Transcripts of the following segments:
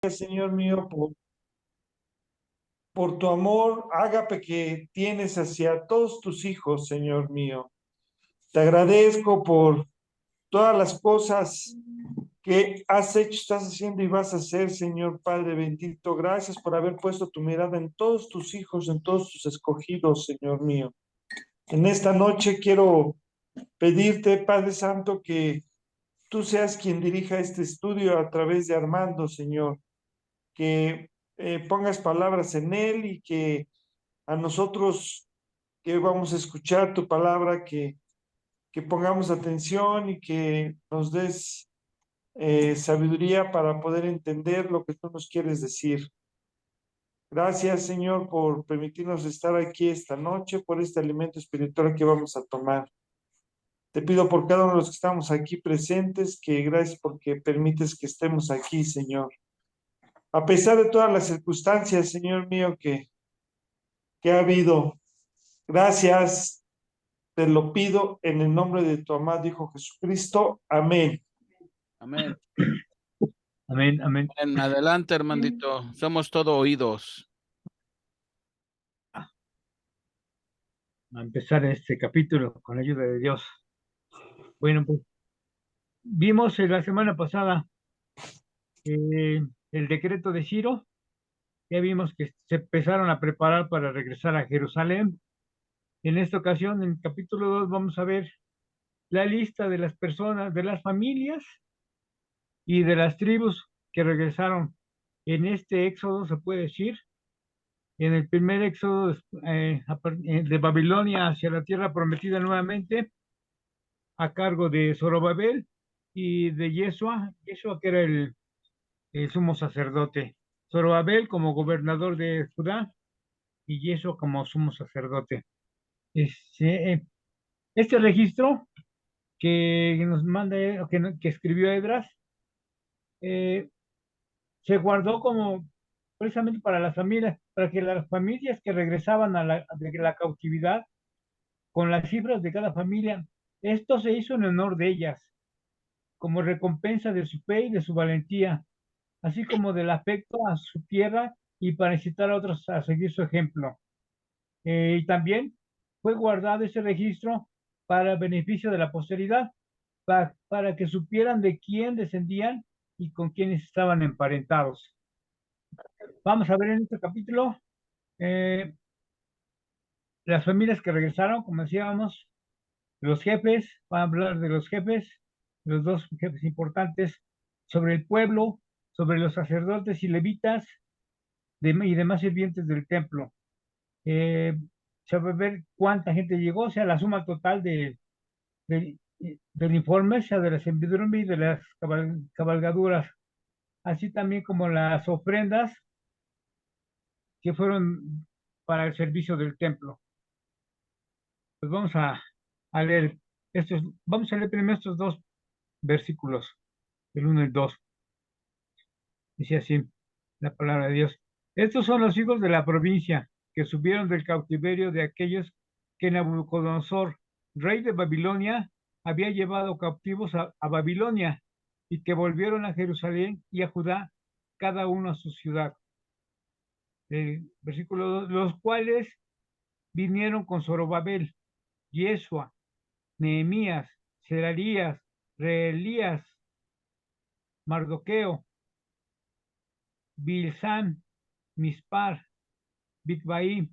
Señor mío, por tu amor ágape que tienes hacia todos tus hijos, Señor mío. Te agradezco por todas las cosas que has hecho, estás haciendo y vas a hacer, Señor Padre bendito. Gracias por haber puesto tu mirada en todos tus hijos, en todos tus escogidos, Señor mío. En esta noche quiero pedirte, Padre Santo, que tú seas quien dirija este estudio a través de Armando, Señor, que pongas palabras en él y que a nosotros que vamos a escuchar tu palabra, que pongamos atención y que nos des sabiduría para poder entender lo que tú nos quieres decir. Gracias, Señor, por permitirnos estar aquí esta noche, por este alimento espiritual que vamos a tomar. Te pido por cada uno de los que estamos aquí presentes, que gracias porque permites que estemos aquí, Señor. A pesar de todas las circunstancias, Señor mío, que ha habido, gracias, te lo pido en el nombre de tu amado Hijo Jesucristo. Amén. Amén. Amén, amén. En adelante, hermandito. Somos todo oídos. A empezar este capítulo con la ayuda de Dios. Bueno, pues vimos la semana pasada el decreto de Ciro. Ya vimos que se empezaron a preparar para regresar a Jerusalén. En esta ocasión, en el capítulo 2, vamos a ver la lista de las personas, de las familias y de las tribus que regresaron en este éxodo, se puede decir. En el primer éxodo de Babilonia hacia la tierra prometida nuevamente, a cargo de Zorobabel y de Yeshua que era el sumo sacerdote. Zorobabel como gobernador de Judá y Yeshua como sumo sacerdote. Este registro que nos manda, que escribió Edras, se guardó como precisamente para las familias, para que las familias que regresaban de la cautividad, con las cifras de cada familia, esto se hizo en honor de ellas, como recompensa de su fe y de su valentía, así como del afecto a su tierra y para incitar a otros a seguir su ejemplo. Y también fue guardado ese registro para el beneficio de la posteridad, para que supieran de quién descendían y con quiénes estaban emparentados. Vamos a ver en este capítulo las familias que regresaron, como decíamos, los jefes, van a hablar de los jefes, los dos jefes importantes, sobre el pueblo, sobre los sacerdotes y levitas y demás sirvientes del templo. Se va a ver cuánta gente llegó, o sea, la suma total del informe, o sea, de la servidumbre y de las cabalgaduras, así también como las ofrendas que fueron para el servicio del templo. Pues vamos a leer vamos a leer primero estos dos versículos, el 1 y el 2. Dice así la palabra de Dios. Estos son los hijos de la provincia que subieron del cautiverio de aquellos que Nabucodonosor, rey de Babilonia, había llevado cautivos a Babilonia y que volvieron a Jerusalén y a Judá, cada uno a su ciudad. El versículo 2, los cuales vinieron con Zorobabel, Yeshua, Nehemías, Serarías, Reelías, Mardoqueo, Bilsán, Mispar, Bigvai,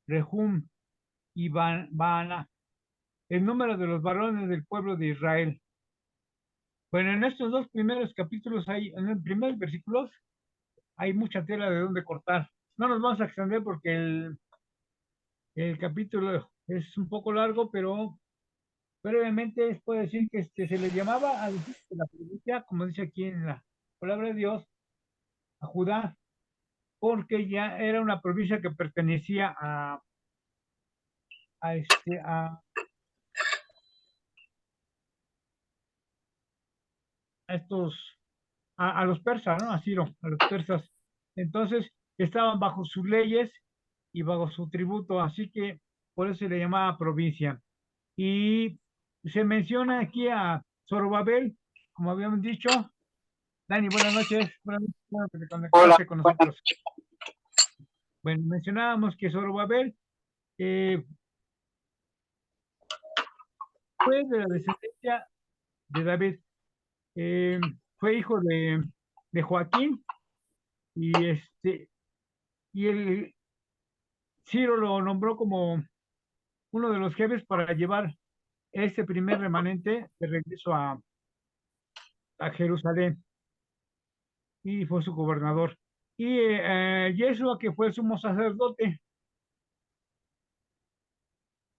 Rehum y Baana, el número de los varones del pueblo de Israel. Bueno, en estos dos primeros capítulos, en los primeros versículos, hay mucha tela de donde cortar. No nos vamos a extender porque el capítulo es un poco largo, pero brevemente puede decir que se le llamaba a la provincia, como dice aquí en la palabra de Dios, a Judá, porque ya era una provincia que pertenecía a, este, a estos, a los persas, ¿no? A Ciro, a los persas. Entonces, estaban bajo sus leyes y bajo su tributo, así que por eso se le llamaba provincia. Y se menciona aquí a Zorobabel, como habíamos dicho, Dani, buenas noches. Buenas noches, bueno que te Hola, conectaste con nosotros. Bueno, mencionábamos que Zorobabel eh, fue de la descendencia de David. Fue hijo de Joaquín y y el Ciro lo nombró como uno de los jefes para llevar ese primer remanente de regreso a Jerusalén y fue su gobernador. Y Yeshua, que fue sumo sacerdote,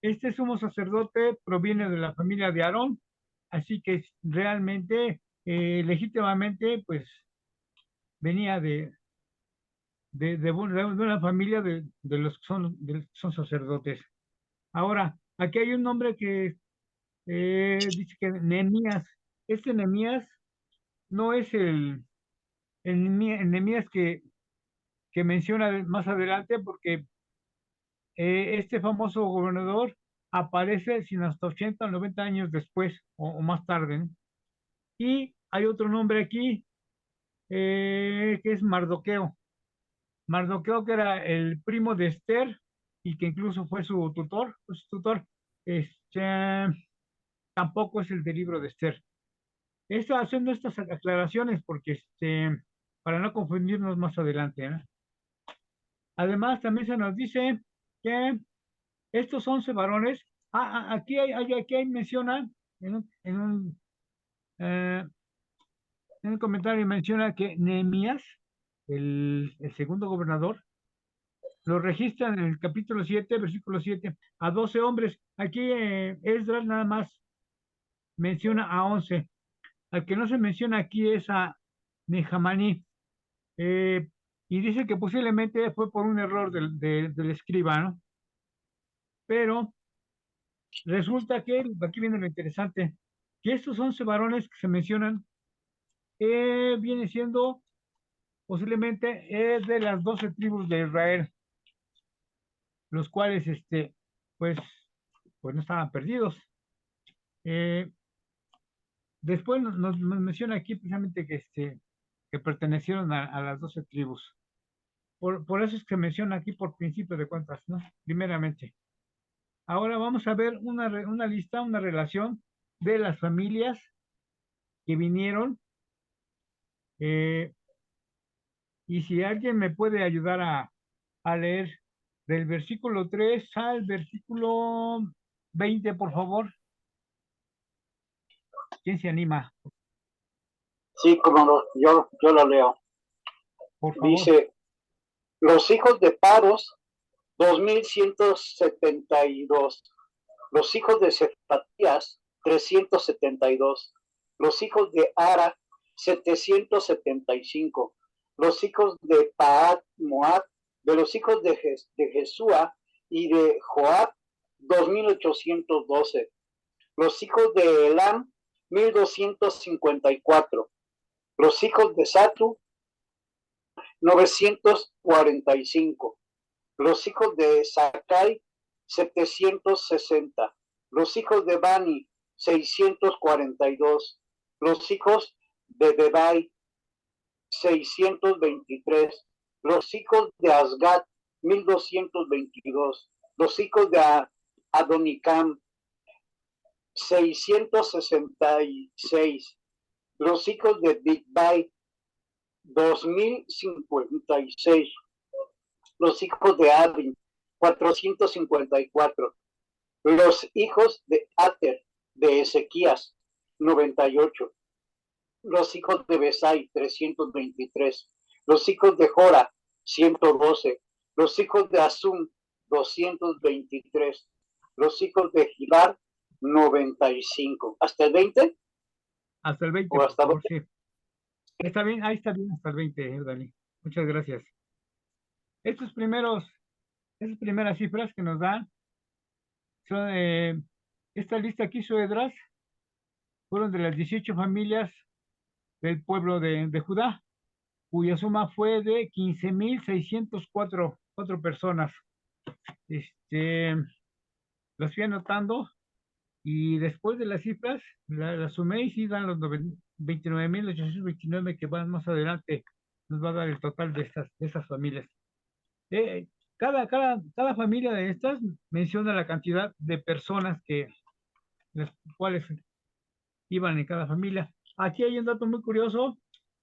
este sumo sacerdote proviene de la familia de Aarón, así que realmente, legítimamente, pues venía de una familia de los que son sacerdotes. Ahora, aquí hay un nombre que dice que Nehemías. Este Nehemías no es el Nehemías que menciona más adelante, porque este famoso gobernador aparece sin hasta 80 o 90 años después o más tarde, ¿no? Y hay otro nombre aquí que es Mardoqueo. Mardoqueo, que era el primo de Esther y que incluso fue su tutor, este, tampoco es el del libro de Esther. Esto haciendo estas aclaraciones porque para no confundirnos más adelante, ¿no? Además, también se nos dice que estos 11 varones, aquí hay menciona, eh, en un comentario menciona que Nehemías, el segundo gobernador, lo registra en el capítulo 7, versículo 7, a 12 hombres. Aquí Esdras nada más menciona a 11. Al que no se menciona aquí es a Nejamaní. eh, y dice que posiblemente fue por un error del escriba, ¿no? Pero resulta que, aquí viene lo interesante, que estos 11 varones que se mencionan, viene siendo posiblemente de las 12 tribus de Israel, los cuales, pues, pues no estaban perdidos. Eh, Después nos menciona aquí precisamente que pertenecieron a las 12 tribus. Por eso es que se menciona aquí por principio de cuentas, ¿no? Primeramente. Ahora vamos a ver una lista, una relación de las familias que vinieron. eh, y si alguien me puede ayudar a leer del versículo 3 al versículo 20, por favor. ¿Quién se anima? sí, como yo lo leo. Por favor. Dice, los hijos de Paros, 2172. Los hijos de Cefatías, 372. Los hijos de Ara, 775. Los hijos de Paat Moab, de los hijos de Jesúa y de Joab, 2812. Los hijos de Elam, 1254. Los hijos de Satu, 945. Los hijos de Sakai, 760. Los hijos de Bani, 642. Los hijos de Bebai, 623. Los hijos de Asgat, 1222. Los hijos de Adonicam, 666. Los hijos de Bigbai, 2056. Los hijos de Adin, 454. Los hijos de Ater, de Ezequías, 98. Los hijos de Besai, 323. Los hijos de Jora, 112. Los hijos de Asum, 223. Los hijos de Gilar, 95. ¿Hasta el 20? Hasta el 20, ¿O hasta por favor, 20? sí. Está bien, ahí está bien hasta el 20, Dani. Muchas gracias. Estos esas primeras cifras que nos dan son, esta lista que hizo Esdras fueron de las 18 familias del pueblo de Judá, cuya suma fue de 15,604 personas. Las fui anotando y después de las cifras, las sumé y sí dan los 29.829 que van más adelante, nos va a dar el total de estas familias. Cada familia de estas menciona la cantidad de personas las cuales iban en cada familia. Aquí hay un dato muy curioso.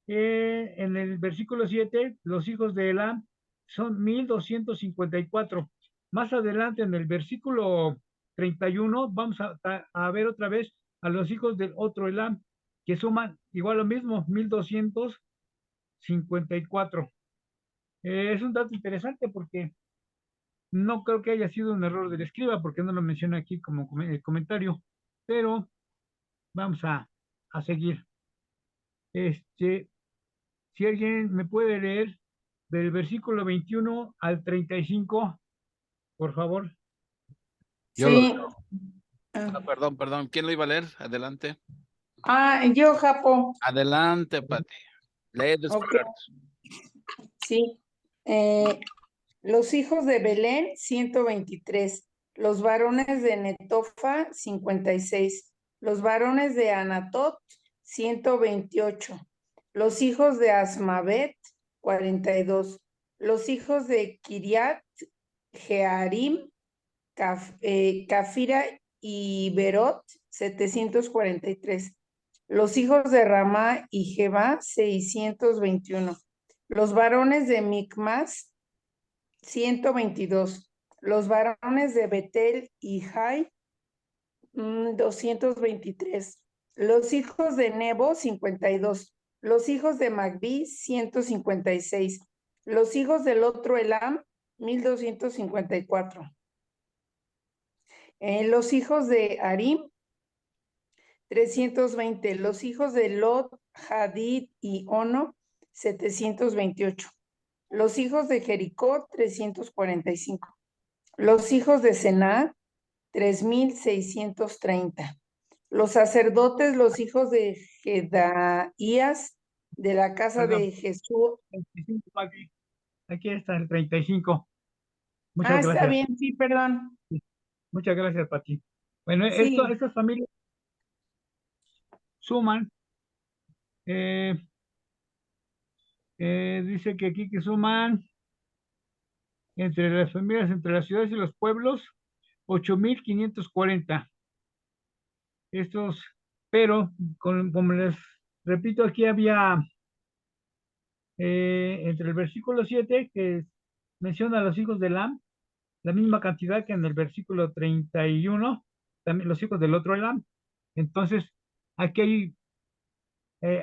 En el versículo 7, los hijos de Elam son 1,254. Más adelante, en el versículo 31, vamos a ver otra vez a los hijos del otro Elam, que suman igual lo mismo, 1,254. Es un dato interesante porque no creo que haya sido un error del escriba, porque no lo menciona aquí como comentario, pero vamos a seguir. Si alguien me puede leer del versículo 21 al 35, por favor. Yo lo Sí. leo. Perdón. ¿Quién lo iba a leer? Adelante. Yo, Japo. Adelante, Pati. Lee después. Sí. Los hijos de Belén, 123. Los varones de Netofa, 56. Los varones de Anatot, 128. Los hijos de Asmavet, 42. Los hijos de Kiriat, Jearim, Cafira y Berot, 743. Los hijos de Ramá y Jeba, 621. Los varones de Micmas, 122. Los varones de Betel y Jai, 223. Los hijos de Nebo, 52. Los hijos de Magbi, 156. Los hijos del otro Elam, 1254. Los hijos de Arim, 320. Los hijos de Lot, Hadid y Ono, 728. Los hijos de Jericó, 345. Los hijos de Sená, 3,630. Los sacerdotes, los hijos de Jedaías, de la casa de Jesús. 35, Pati. Aquí está el 35. Muchas Está gracias. bien, sí, perdón. Muchas gracias, Pati. Bueno, Sí. estas familias suman, dice que aquí que suman entre las familias, entre las ciudades y los pueblos, 8,540. Pero como les repito, aquí había entre el versículo 7 que menciona a los hijos de Elam, la misma cantidad que en el versículo 31, también los hijos del otro Elam. Entonces, aquí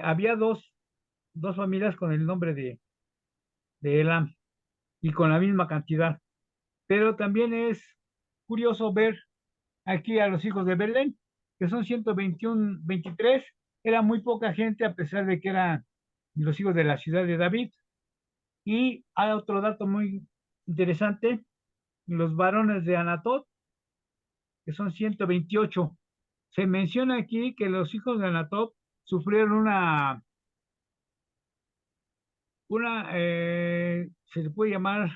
había dos familias con el nombre de Elam y con la misma cantidad. Pero también es curioso ver aquí a los hijos de Belén, que son 123. Era muy poca gente a pesar de que eran los hijos de la ciudad de David. Y hay otro dato muy interesante, los varones de Anatot, que son 128. Se menciona aquí que los hijos de Anatot sufrieron se le puede llamar,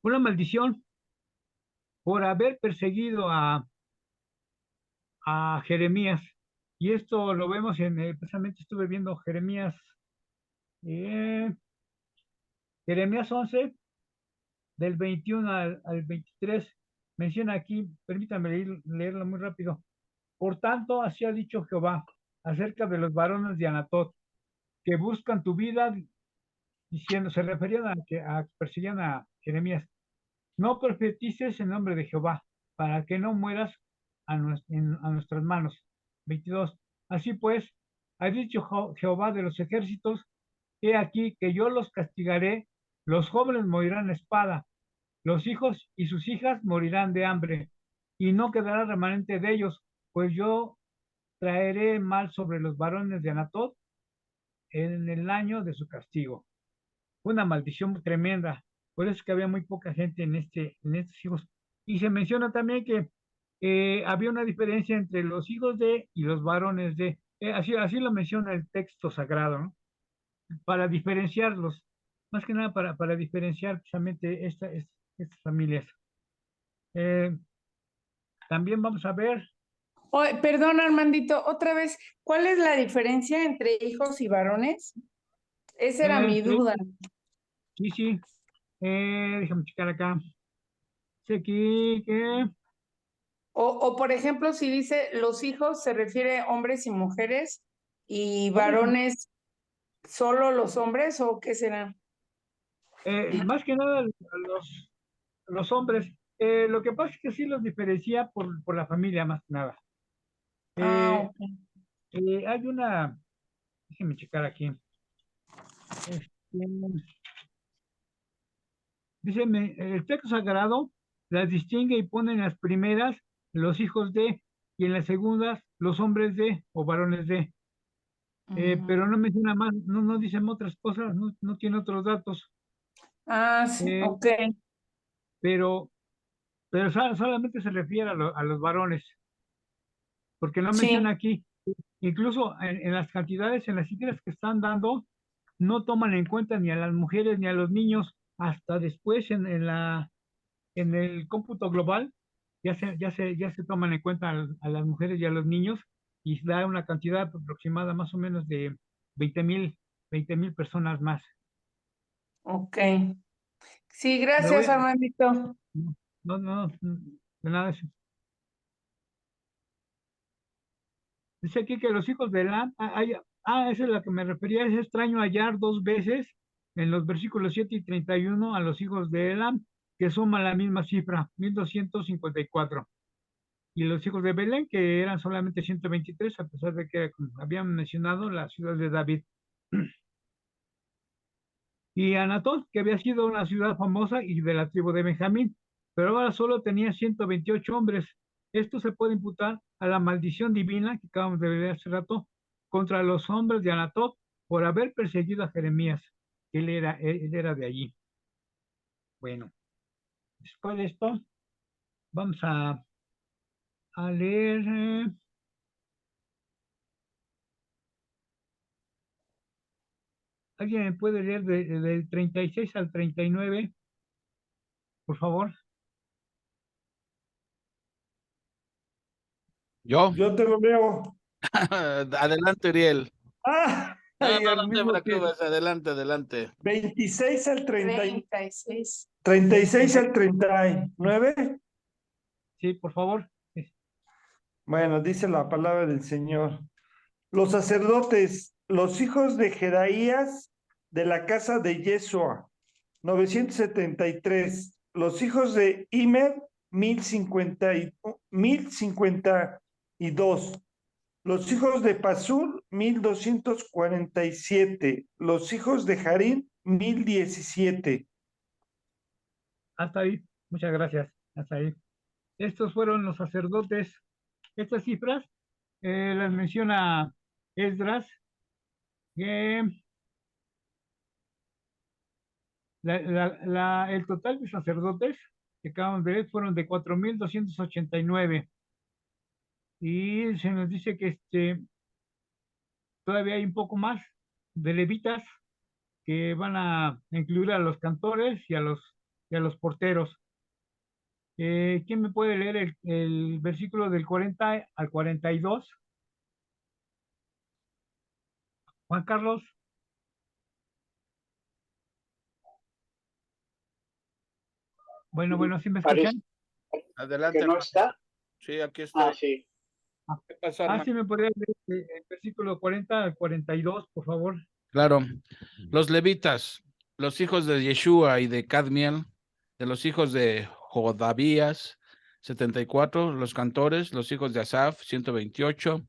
una maldición por haber perseguido a Jeremías. Y esto lo vemos precisamente estuve viendo Jeremías 11, del 21 al 23, menciona aquí, permítame leerlo muy rápido. Por tanto, así ha dicho Jehová acerca de los varones de Anatot, que buscan tu vida, diciendo, se referían a que perseguían a Jeremías. No profetices en nombre de Jehová, para que no mueras a nuestras manos. 22. Así pues, ha dicho Jehová de los ejércitos, he aquí que yo los castigaré, los jóvenes morirán a espada, los hijos y sus hijas morirán de hambre, y no quedará remanente de ellos, pues yo traeré mal sobre los varones de Anatot en el año de su castigo. Una maldición tremenda. Por eso es que había muy poca gente en estos hijos. Y se menciona también que había una diferencia entre los hijos de y los varones de. Así lo menciona el texto sagrado, ¿no? Para diferenciarlos, más que nada para diferenciar precisamente estas familias. También vamos a ver. Perdón, Armandito, otra vez, ¿cuál es la diferencia entre hijos y varones? Esa era mi Sí, duda. sí. Déjame checar acá. Dice aquí que O por ejemplo, si dice los hijos, se refiere a hombres y mujeres y hombres y varones, solo los hombres, ¿o qué será? más que nada los hombres. Lo que pasa es que sí los diferencia por la familia, más que nada. Ah, Eh, ok. Hay una, déjenme checar aquí. Este, dice, el texto sagrado las distingue y pone en las primeras los hijos de, y en las segundas los hombres de o varones de. Pero no menciona más, no dicen otras cosas, no tiene otros datos. Ah, sí, Eh, ok. pero solamente se refiere a los varones, porque no Sí, menciona aquí. Incluso en las cantidades, en las cifras que están dando, no toman en cuenta ni a las mujeres ni a los niños, hasta después en el cómputo global, ya se toman en cuenta a las mujeres y a los niños, y da una cantidad aproximada más o menos de 20,000 personas más. ok. Sí, Le voy gracias, a- Armandito. de nada. Dice aquí que los hijos de Elam, esa es la que me refería, es extraño hallar dos veces en los versículos 7 y 31 a los hijos de Elam, que suman la misma cifra, 1254. Y los hijos de Belén, que eran solamente 123, a pesar de que, como habían mencionado, la ciudad de David. Y Anatot, que había sido una ciudad famosa y de la tribu de Benjamín, pero ahora solo tenía 128 hombres. Esto se puede imputar a la maldición divina que acabamos de ver hace rato contra los hombres de Anatot por haber perseguido a Jeremías, que él era de allí. Bueno, después de esto, vamos a leer. ¿Alguien me puede leer del 36 al 39, por favor? ¿Yo? Yo te lo leo. Adelante, Uriel. No, Y no, al no te mismo tiempo. preocupes. Adelante, adelante. 26 al 30, 36. 36 al 39. Sí, por favor. Sí. Bueno, dice la palabra del Señor. Los sacerdotes, los hijos de Jedaías de la casa de Yeshua, 973. Los hijos de Imer, 1052. Los hijos de Pasur, 1247. Los hijos de Harim, 1017. Hasta ahí. Muchas gracias. Hasta ahí. Estos fueron los sacerdotes. Estas cifras las menciona Esdras, que el total de sacerdotes que acabamos de ver fueron de 4,289. Y se nos dice que todavía hay un poco más de levitas que van a incluir a los cantores y a los porteros. ¿Quién me puede leer el versículo del 40 al 42? Juan Carlos. Bueno, ¿sí me Parece escuchan? que Adelante, no hermano. está. Sí, aquí Ah, estoy. sí. ¿Qué pasó, hermano? Sí me podría leer el versículo 40 al 42, por favor. Claro. Los levitas, los hijos de Yeshua y de Cadmiel, de los hijos de Jodavías, 74. Los cantores, los hijos de Asaf, 128.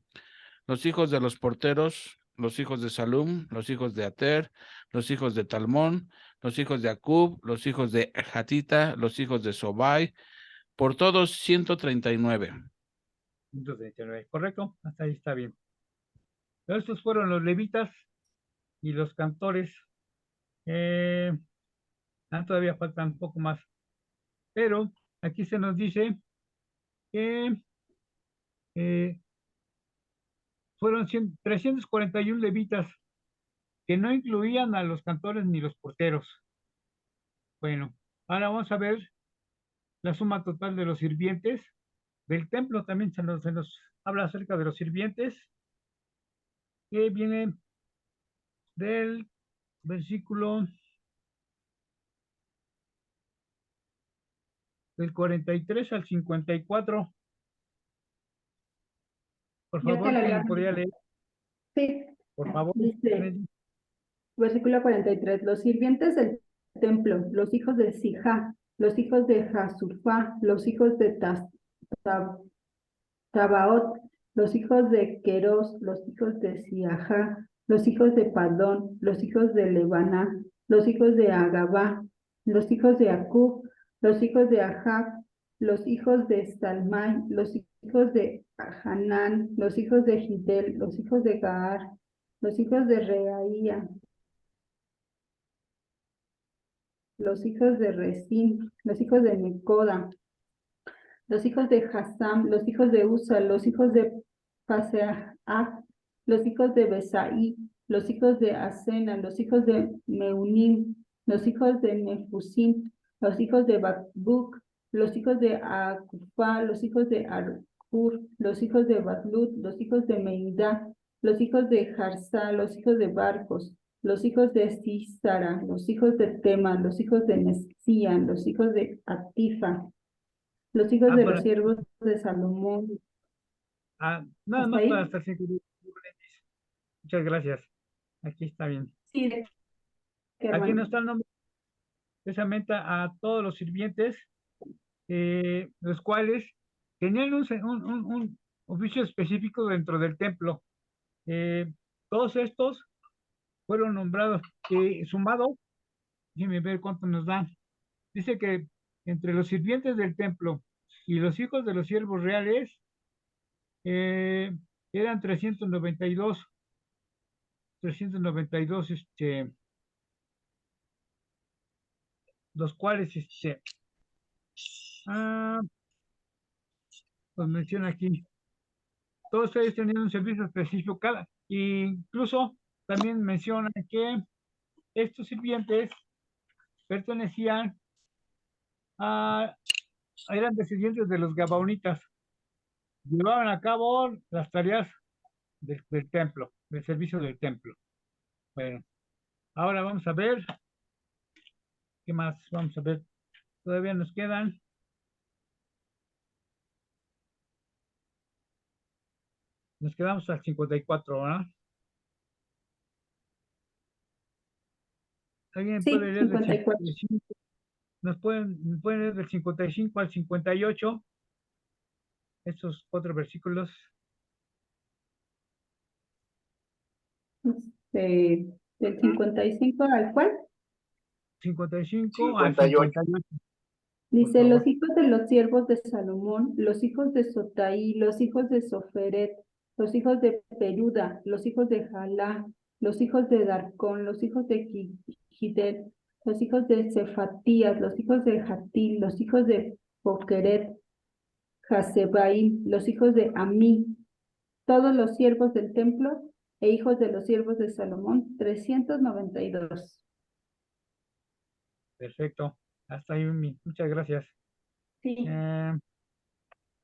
Los hijos de los porteros, los hijos de Salum, los hijos de Ater, los hijos de Talmón, los hijos de Acub, los hijos de Hatita, los hijos de Sobai, por todos 139. 139, ¿correcto? Hasta ahí está bien. Pero estos fueron los levitas y los cantores. Eh, Todavía faltan un poco más. Pero aquí se nos dice que eh, fueron 341 levitas que no incluían a los cantores ni los porteros. Bueno, ahora vamos a ver la suma total de los sirvientes del templo. También se nos habla acerca de los sirvientes, que viene del versículo del 43 al 54. Por Yo te favor, lo ¿quién leo. lo podría leer? Sí, Por favor. dice, versículo 43, los sirvientes del templo, los hijos de Sijá, los hijos de Jasufá, los hijos de Tabaot, los hijos de Queros, los hijos de Siajá, los hijos de Padón, los hijos de Lebaná, los hijos de Agabá, los hijos de Acub, los hijos de Ajab, los hijos de Salmai, los hijos de Hanán, los hijos de Gidel, los hijos de Gaar, los hijos de Reaía, los hijos de Resín, los hijos de Necoda, los hijos de Hasam, los hijos de Usa, los hijos de Paseah, los hijos de Besaí, los hijos de Asena, los hijos de Meunim, los hijos de Nefusim, los hijos de Bakbuk, los hijos de Akufá, los hijos de Arhur, los hijos de Baslut, los hijos de Meidá, los hijos de Jarsá, los hijos de Barcos, los hijos de Sísara, los hijos de Tema, los hijos de Nesían, los hijos de Atifa, los hijos de los siervos de Salomón. Nada ¿Hasta más ahí? para estar seguro. Muchas gracias. Aquí está bien. Sí, qué Aquí no hermano. está el nombre precisamente a todos los sirvientes, los cuales tenían un oficio específico dentro del templo. Todos estos fueron nombrados, sumados, déjenme ver cuánto nos dan. Dice que entre los sirvientes del templo y los hijos de los siervos reales, eh, eran 392, los cuales, los menciona aquí. Todos ellos tenían un servicio específico, incluso también menciona que estos sirvientes pertenecían a, eran descendientes de los Gabaonitas, llevaban a cabo las tareas del templo, del servicio del templo. Bueno, ahora vamos a ver, ¿qué más? Vamos a ver, todavía nos quedan. Nos quedamos al 54, ¿verdad? ¿Alguien Sí, puede leer del 54. 55? ¿Pueden leer del 55 al 58? Estos 4 versículos. Del 55 al cual 55 al 58. 58, por dice, los favor. hijos de los siervos de Salomón, los hijos de Sotaí, los hijos de Soferet, los hijos de Peruda, los hijos de Jalá, los hijos de Darcón, los hijos de Gidel, los hijos de Cefatías, los hijos de Jatil, los hijos de Poqueret, Hasebaim, los hijos de Amí, todos los siervos del templo e hijos de los siervos de Salomón, 392. Perfecto. Hasta ahí, muchas gracias. Sí,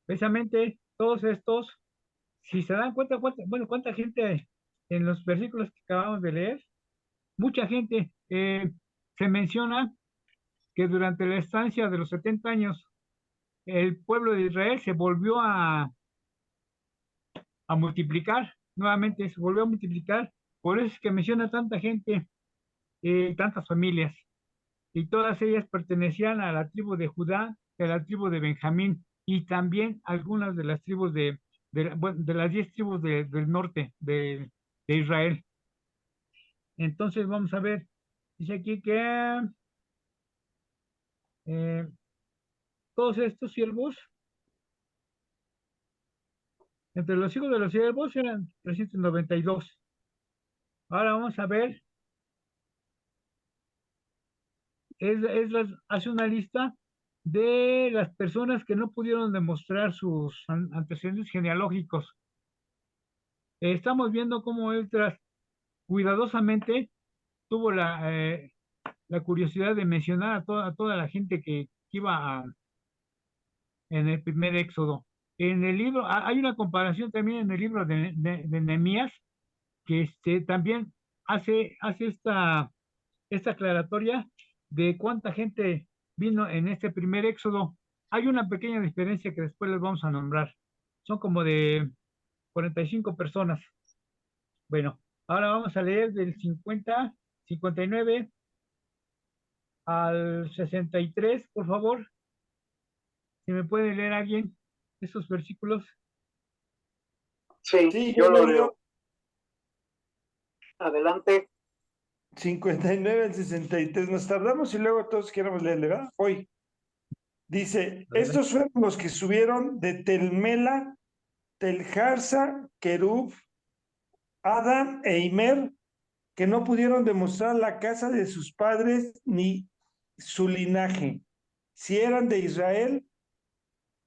Precisamente todos estos, si se dan cuenta, cuánta gente en los versículos que acabamos de leer, mucha gente, se menciona que durante la estancia de los 70 años, el pueblo de Israel se volvió a multiplicar, nuevamente se volvió a multiplicar, por eso es que menciona tanta gente, tantas familias, y todas ellas pertenecían a la tribu de Judá, a la tribu de Benjamín, y también algunas de las tribus de las 10 tribus del norte de Israel. Entonces vamos a ver, dice aquí que eh, todos estos siervos, entre los hijos de los siervos eran 392. Ahora vamos a ver, hace una lista de las personas que no pudieron demostrar sus antecedentes genealógicos. Estamos viendo cómo él cuidadosamente tuvo la curiosidad de mencionar a toda la gente que iba en el primer éxodo. En el libro, hay una comparación también en el libro de Nehemías, que también hace esta aclaratoria de cuánta gente vino en este primer éxodo. Hay una pequeña diferencia que después les vamos a nombrar. Son como de 45 personas. Bueno, ahora vamos a leer del 59 al 63, por favor. Si me puede leer alguien esos versículos. Sí, Sí, yo yo lo lo leo. leo. Adelante. 59 al 63. Nos tardamos y luego todos queremos leerle, ¿verdad? Hoy. Dice, Adelante. estos fueron los que subieron de Telmela, Telharsa, Kerub, Adán e Imer, que no pudieron demostrar la casa de sus padres ni su linaje. Si eran de Israel,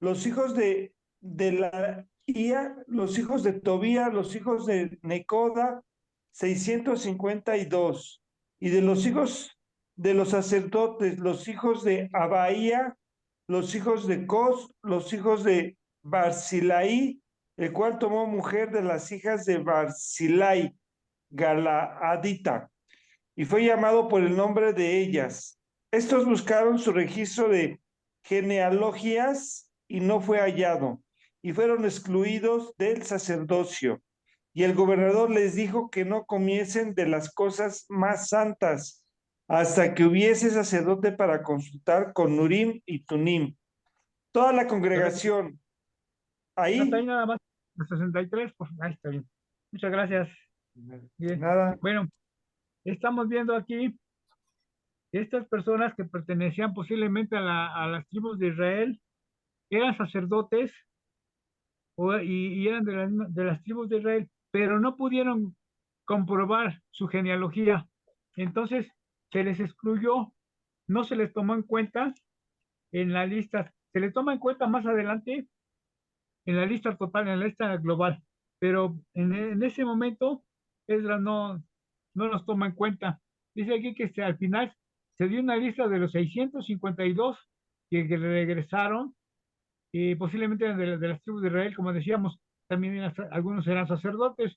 los hijos de la Ia, los hijos de Tobía, los hijos de Necoda, 652. Y de los hijos de los sacerdotes, los hijos de Abaía, los hijos de Cos, los hijos de Barzilai, el cual tomó mujer de las hijas de Barzilai, Galaadita, y fue llamado por el nombre de ellas. Estos buscaron su registro de genealogías y no fue hallado, y fueron excluidos del sacerdocio. Y el gobernador les dijo que no comiesen de las cosas más santas hasta que hubiese sacerdote para consultar con Urim y Tunim. Toda la congregación Hasta ahí, ahí nada más. El 63, pues ahí está bien. Muchas gracias. Bien. nada, Bueno, estamos viendo aquí estas personas que pertenecían posiblemente a las tribus de Israel, eran sacerdotes y eran de las tribus de Israel, pero no pudieron comprobar su genealogía. Entonces se les excluyó, no se les tomó en cuenta en la lista, se les toma en cuenta más adelante en la lista total, en la lista global, pero en ese momento Esdras no los toma en cuenta. Dice aquí que al final se dio una lista de los 652 que regresaron, y posiblemente eran de las tribus de Israel, como decíamos, también algunos eran sacerdotes,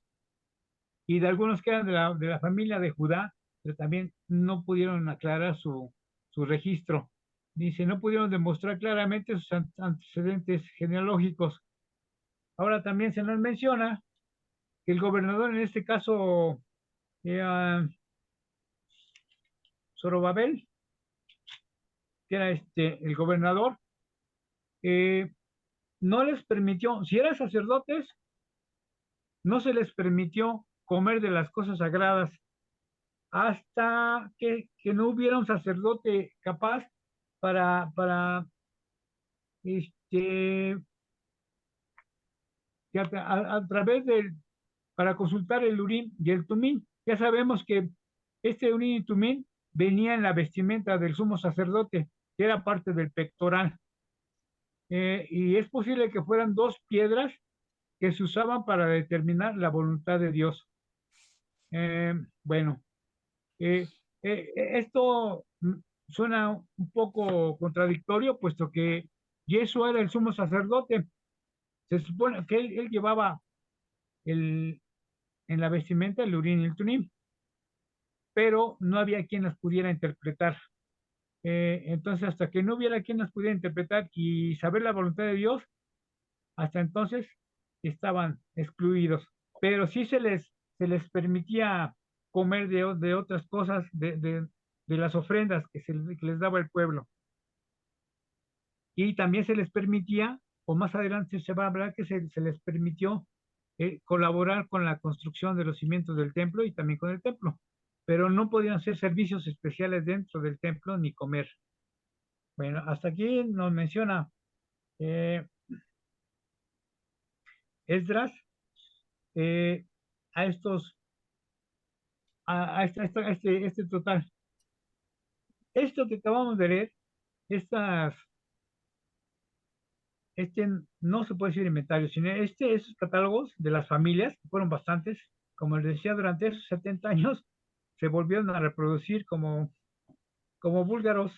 y de algunos que eran de la familia de Judá, pero también no pudieron aclarar su registro. Dice, no pudieron demostrar claramente sus antecedentes genealógicos. Ahora también se nos menciona que el gobernador, en este caso, era Zorobabel, que era el gobernador, eh, no les permitió, si eran sacerdotes, no se les permitió comer de las cosas sagradas hasta que no hubiera un sacerdote capaz para este, que a través para consultar el Urim y el Tumim. Ya sabemos que este Urim y Tumim venía en la vestimenta del sumo sacerdote, que era parte del pectoral. Y es posible que fueran dos piedras que se usaban para determinar la voluntad de Dios. Bueno, esto suena un poco contradictorio, puesto que Yeshua era el sumo sacerdote. Se supone que él llevaba el, en la vestimenta el Urim y el Tumim, pero no había quien las pudiera interpretar. Entonces, hasta que no hubiera quien las pudiera interpretar y saber la voluntad de Dios, hasta entonces estaban excluidos. Pero sí se les permitía comer de otras cosas, de las ofrendas que les daba el pueblo. Y también se les permitía, o más adelante se va a hablar que se les permitió colaborar con la construcción de los cimientos del templo y también con el templo, pero no podían hacer servicios especiales dentro del templo ni comer. Bueno, hasta aquí nos menciona eh, Esdras eh, a estos, este total. Esto que acabamos de leer, estas, no se puede decir inventario, sino esos catálogos de las familias, que fueron bastantes, como les decía, durante esos 70 años, se volvieron a reproducir como búlgaros.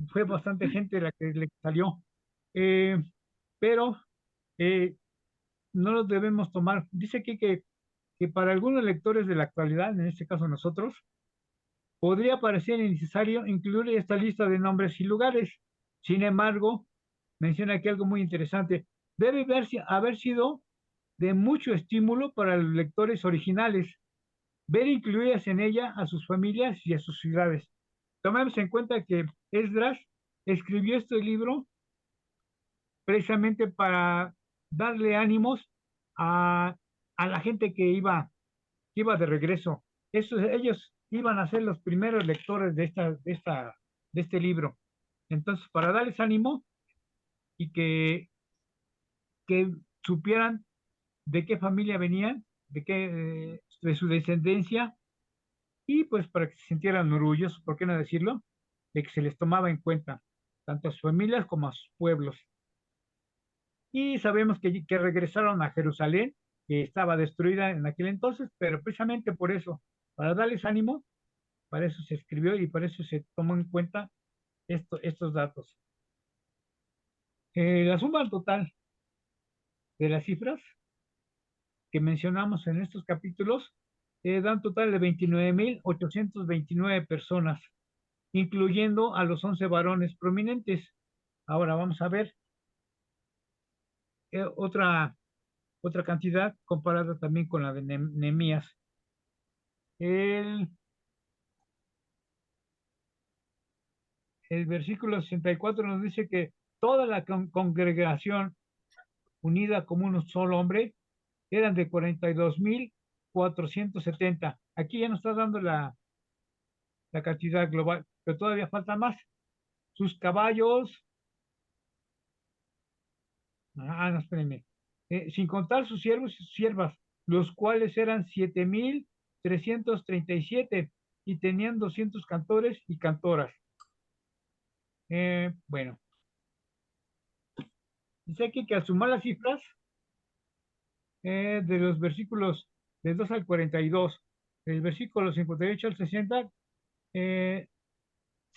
Fue bastante gente la que le salió. pero no los debemos tomar. Dice aquí que para algunos lectores de la actualidad, en este caso nosotros, podría parecer innecesario incluir esta lista de nombres y lugares. Sin embargo, menciona aquí algo muy interesante. Debe haber sido de mucho estímulo para los lectores originales, ver incluidas en ella a sus familias y a sus ciudades. Tomemos en cuenta que Esdras escribió este libro precisamente para darle ánimos a la gente que iba de regreso. Ellos iban a ser los primeros lectores de este libro. Entonces, para darles ánimo y que supieran de qué familia venían, de su descendencia, y pues para que se sintieran orgullosos, ¿por qué no decirlo? De que se les tomaba en cuenta, tanto a sus familias como a sus pueblos. Y sabemos que regresaron a Jerusalén, que estaba destruida en aquel entonces, pero precisamente por eso, para darles ánimo, para eso se escribió y para eso se tomó en cuenta estos datos. La suma total de las cifras que mencionamos en estos capítulos dan total de 29.829 personas, incluyendo a los 11 varones prominentes. Ahora vamos a ver otra cantidad comparada también con la de Nehemías. El, el versículo 64 nos dice que toda la congregación unida como un solo hombre eran de 42.470. Aquí ya nos está dando la cantidad global, pero todavía falta más. Sus caballos, no, espérenme, sin contar sus siervos y sus siervas, los cuales eran 7.337 y tenían 200 cantores y cantoras. Bueno, dice aquí que al sumar las cifras de los versículos del 2 al 42, del versículo 58 al 60, se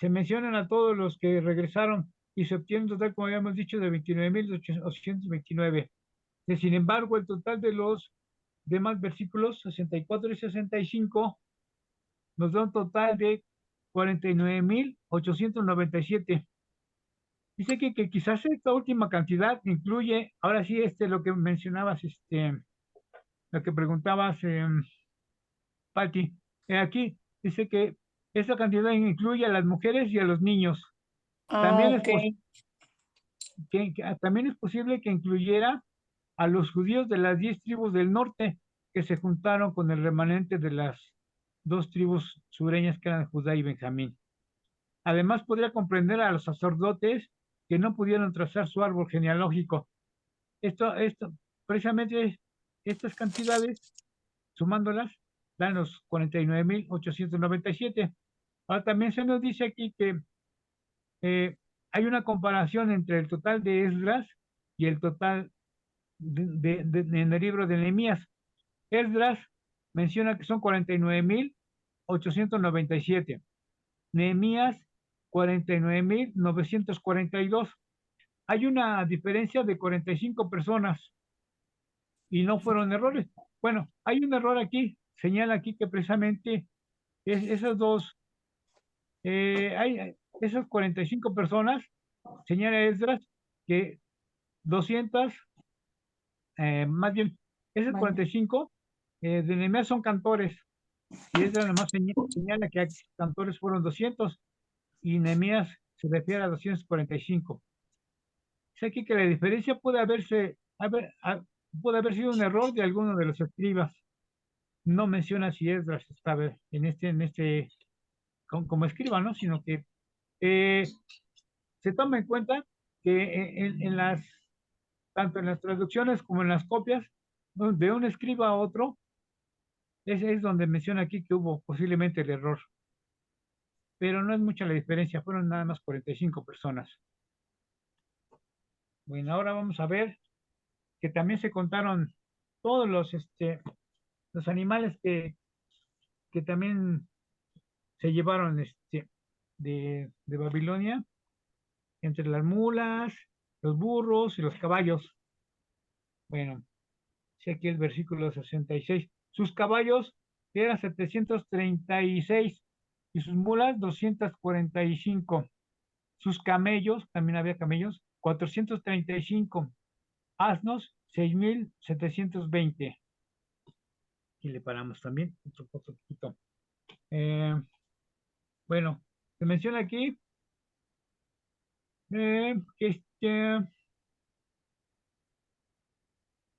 mencionan a todos los que regresaron y se obtiene un total, como habíamos dicho, de 29.829. Sin embargo, el total de los demás versículos 64 y 65 nos da un total de 49.897. Dice que quizás esta última cantidad incluye, ahora sí, lo que mencionabas, lo que preguntabas, Patti, aquí dice que esta cantidad incluye a las mujeres y a los niños. También Ok. también es posible que incluyera a los judíos de las 10 tribus del norte que se juntaron con el remanente de las dos tribus sureñas que eran Judá y Benjamín. Además, podría comprender a los sacerdotes que no pudieron trazar su árbol genealógico. Precisamente estas cantidades, sumándolas, dan los 49.897. Ahora también se nos dice aquí que hay una comparación entre el total de Esdras y el total en el libro de Nehemías. Esdras menciona que son 49.897. Nehemías, 49.942. Hay una diferencia de 45 personas y no fueron errores. Bueno, hay un error aquí. Señala aquí que precisamente esas dos, esas 45 personas, señala Esdras, que 200, más bien, esas 45 de Nehemías son cantores. Y Esdras nomás señala que cantores fueron 200 y Nehemías se refiere a 245. O sea aquí que la diferencia puede haber sido un error de alguno de los escribas. No menciona si Esdras estaba como escriba, ¿no? Sino que se toma en cuenta que tanto en las traducciones como en las copias, ¿no?, de un escriba a otro, es donde menciona aquí que hubo posiblemente el error. Pero no es mucha la diferencia, fueron nada más 45 personas. Bueno, ahora vamos a ver que también se contaron todos los animales que también se llevaron de Babilonia, entre las mulas, los burros y los caballos. Bueno, sí, aquí el versículo 66. Sus caballos eran 736 y sus mulas 245. Sus camellos, también había camellos, 435. Asnos, 6720. Y le paramos también, otro poquito. Bueno, se menciona aquí que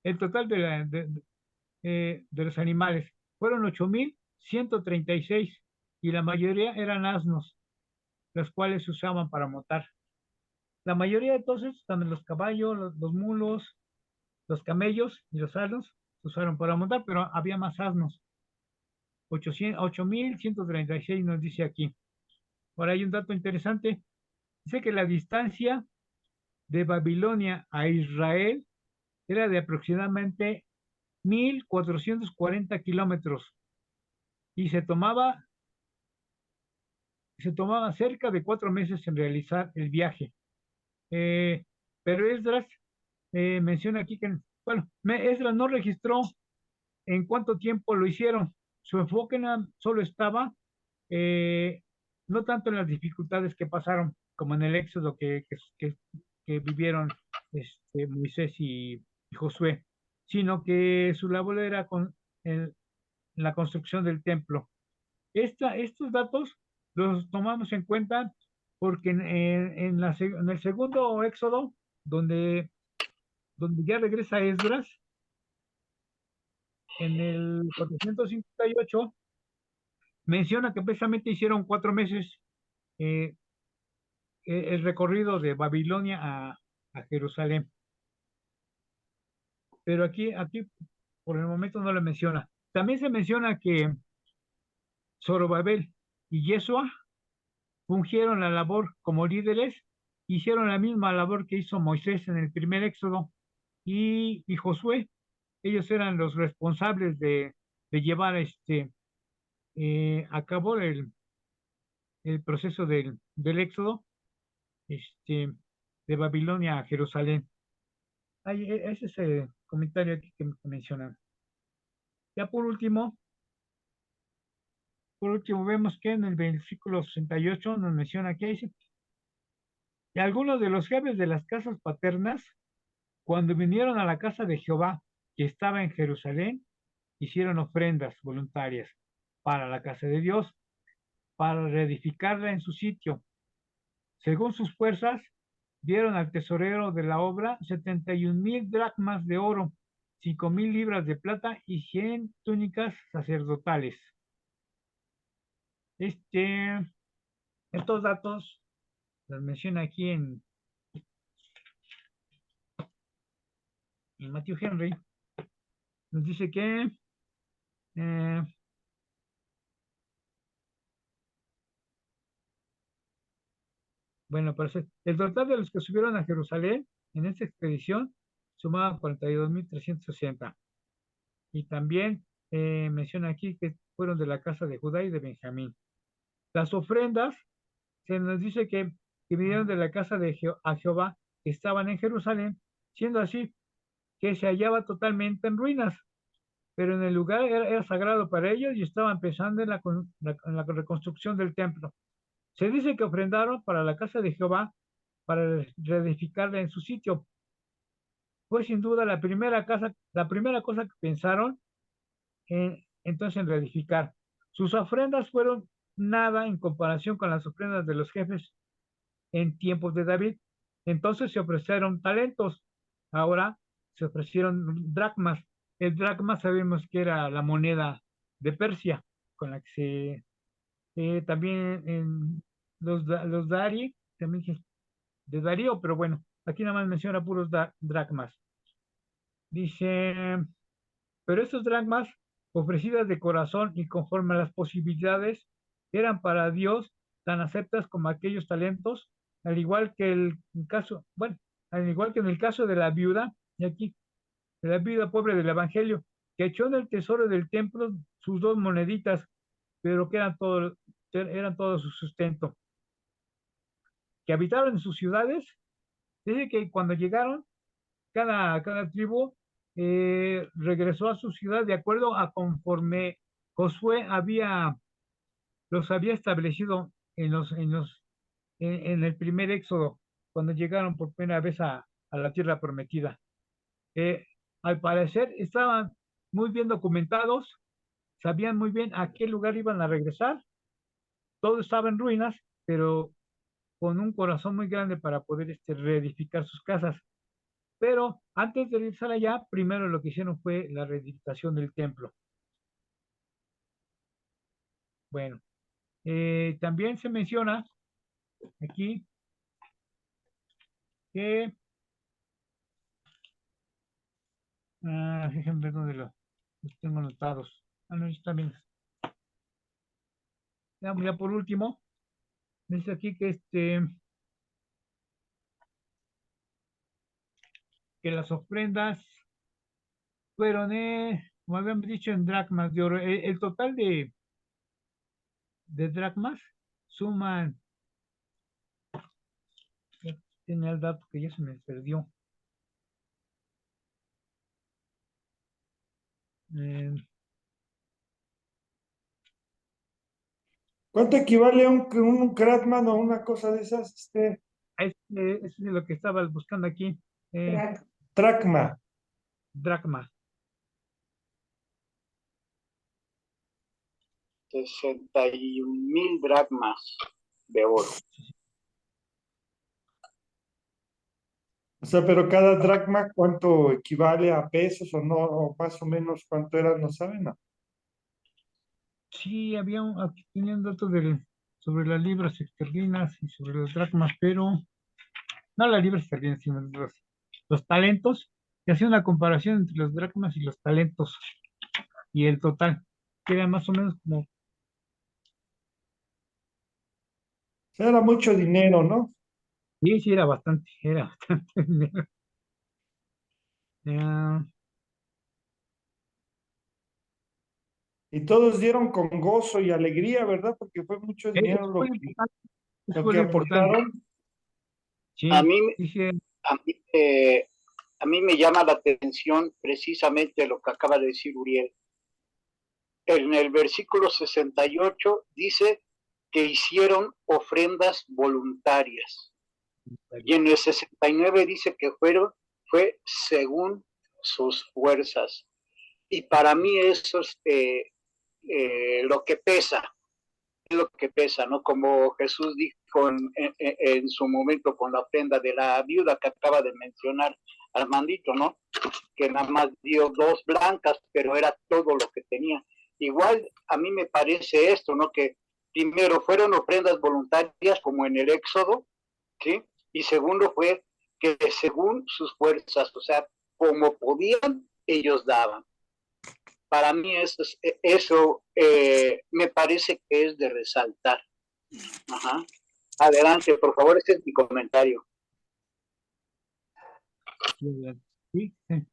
el total de los animales fueron 8,136 y la mayoría eran asnos, los cuales se usaban para montar. La mayoría entonces, también los caballos, los mulos, los camellos y los asnos se usaron para montar, pero había más asnos. 8,136 nos dice aquí. Ahora hay un dato interesante. Dice que la distancia de Babilonia a Israel era de aproximadamente 1,440 kilómetros y se tomaba cerca de 4 meses en realizar el viaje. Pero Esdras menciona aquí que, bueno, Esdras no registró en cuánto tiempo lo hicieron. Su enfoque solo estaba eh, no tanto en las dificultades que pasaron, como en el éxodo que vivieron Moisés y Josué, sino que su labor era con la construcción del templo. Estos datos los tomamos en cuenta porque en el segundo éxodo, donde ya regresa Esdras, en el 458, menciona que precisamente hicieron 4 meses eh, el recorrido de Babilonia a Jerusalén. Pero aquí, por el momento no lo menciona. También se menciona que Zorobabel y Yeshua fungieron la labor como líderes, hicieron la misma labor que hizo Moisés en el primer éxodo y Josué. Ellos eran los responsables de llevar a cabo el proceso del éxodo este, de Babilonia a Jerusalén. Ese es el comentario aquí que mencionan. Ya por último vemos que en el versículo 68 nos menciona que dice, y algunos de los jefes de las casas paternas, cuando vinieron a la casa de Jehová, que estaba en Jerusalén, hicieron ofrendas voluntarias para la casa de Dios, para reedificarla en su sitio. Según sus fuerzas, dieron al tesorero de la obra 71,000 dracmas de oro, 5,000 libras de plata y 100 túnicas sacerdotales. Estos datos los menciona aquí en Matthew Henry. Nos dice que eh, bueno, pues el total de los que subieron a Jerusalén en esta expedición sumaba 42,360. Y también menciona aquí que fueron de la casa de Judá y de Benjamín. Las ofrendas, se nos dice que vinieron de la casa de a Jehová, que estaban en Jerusalén, siendo así que se hallaba totalmente en ruinas, pero en el lugar era sagrado para ellos y estaban pensando en la reconstrucción del templo. Se dice que ofrendaron para la casa de Jehová para reedificarla en su sitio. Fue sin duda la primera cosa que pensaron entonces en reedificar. Sus ofrendas fueron nada en comparación con las ofrendas de los jefes en tiempos de David. Entonces se ofrecieron talentos, ahora se ofrecieron dracmas. El dracma sabemos que era la moneda de Persia, con la que también en los Dari, también de Darío, pero bueno, aquí nada más menciona puros dracmas. Dice, pero estos dracmas, ofrecidas de corazón y conforme a las posibilidades, eran para Dios tan aceptas como aquellos talentos, al igual que al igual que en el caso de la viuda, y aquí, de la viuda pobre del Evangelio, que echó en el tesoro del templo sus 2 moneditas, pero que eran todo su sustento, que habitaron en sus ciudades Dice que cuando llegaron, cada tribu regresó a su ciudad de acuerdo a conforme Josué los había establecido en el primer éxodo, cuando llegaron por primera vez a la tierra prometida. Eh, Al parecer estaban muy bien documentados, sabían muy bien a qué lugar iban a regresar, todo estaba en ruinas, pero con un corazón muy grande para poder reedificar sus casas. Pero antes de regresar allá, primero lo que hicieron fue la reedificación del templo. Bueno, también se menciona aquí que, déjenme ver dónde los tengo anotados. Ah, no, está bien. Ya por último, dice aquí que las ofrendas fueron, como habíamos dicho, en dracmas de oro. El total de dracmas suman, ya tenía el dato que ya se me perdió. Eh, ¿Cuánto equivale a un Kratman o una cosa de esas? es de lo que estaba buscando aquí. Dracma. Dracma. 61,000 dracmas de oro. O sea, pero cada dracma, ¿cuánto equivale a pesos o no? O más o menos cuánto era, no saben, ¿no? Sí, aquí tenían datos sobre las libras esterlinas y sobre los dracmas, pero no las libras esterlinas, sino los talentos. Y hacía una comparación entre los dracmas y los talentos y el total, que era más o menos como, O sea, era mucho dinero, ¿no? sí, era bastante dinero. Ya, Y todos dieron con gozo y alegría, ¿verdad? Porque fue mucho dinero eso fue lo importante, eso lo fue que lo importante. aportaron. A Sí, mí, dice, a mí, a mí me llama la atención precisamente lo que acaba de decir Uriel. En el versículo 68 dice que hicieron ofrendas voluntarias. Y en el 69 dice que fue según sus fuerzas. Y para mí eso es lo que pesa, ¿no? Como Jesús dijo en su momento con la ofrenda de la viuda que acaba de mencionar Armandito, ¿no? Que nada más dio 2 blancas, pero era todo lo que tenía. Igual a mí me parece esto, ¿no? Que primero fueron ofrendas voluntarias como en el Éxodo, ¿sí? Y segundo fue que según sus fuerzas, o sea, como podían, ellos daban. Para mí eso me parece que es de resaltar. Ajá. Adelante, por favor, este es mi comentario. sí, sí.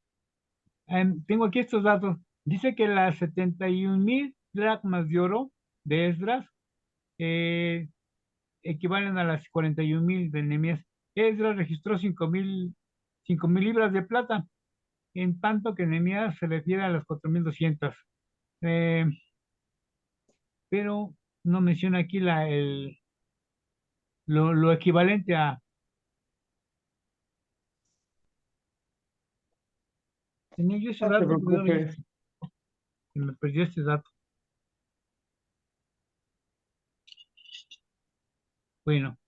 Tengo aquí estos datos. Dice que las 71,000 dracmas de oro de Esdras eh, equivalen a las 41,000 de Nehemías. Esdras registró 5,000 libras de plata, en tanto que Nehemías se refiere a las 4,200. Eh, pero no menciona aquí lo equivalente a. Tenía yo ese No te dato, pero preocupes. se me perdió este dato. Bueno,